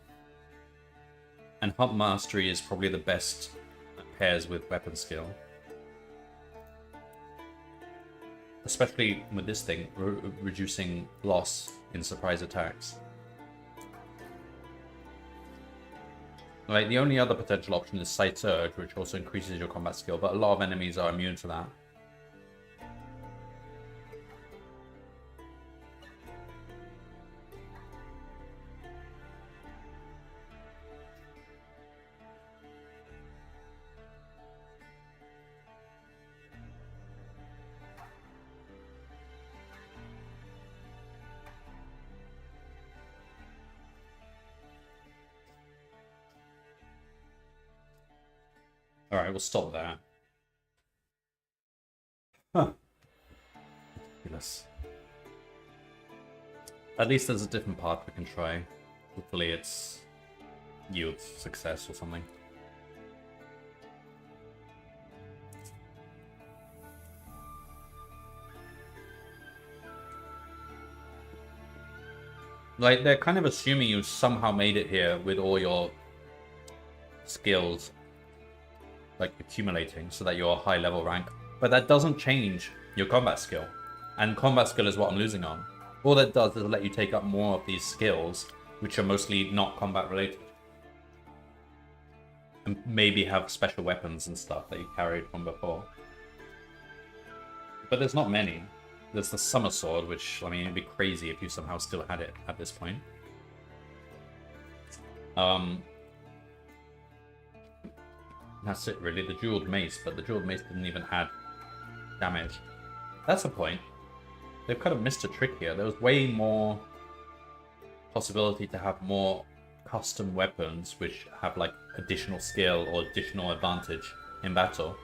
And hunt mastery is probably the best that pairs with weapon skill. Especially with this thing, reducing loss in surprise attacks. Like, the only other potential option is Sight Surge, which also increases your combat skill, but a lot of enemies are immune to that. Alright, we'll stop there. Huh. Ridiculous. At least there's a different path we can try. Hopefully it's yields success or something. Like, they're kind of assuming you somehow made it here with all your skills, like, accumulating so that you're a high level rank. But that doesn't change your combat skill. And combat skill is what I'm losing on. All that does is let you take up more of these skills, which are mostly not combat related. And maybe have special weapons and stuff that you carried from before. But there's not many. There's the Summer Sword, which, I mean, it'd be crazy if you somehow still had it at this point. That's it, really. The Jeweled Mace, but the Jeweled Mace didn't even add damage. That's a point. They've kind of missed a trick here. There was way more possibility to have more custom weapons, which have, like, additional skill or additional advantage in battle.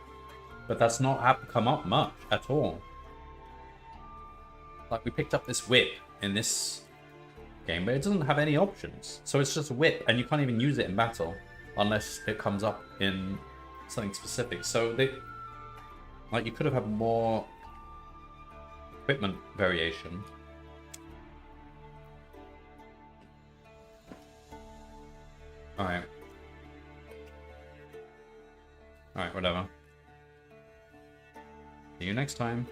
But that's not come up much at all. Like, we picked up this whip in this game, but it doesn't have any options. So it's just a whip, and you can't even use it in battle unless it comes up in something specific. So they, like, you could have had more equipment variation. Alright. Alright, whatever. See you next time.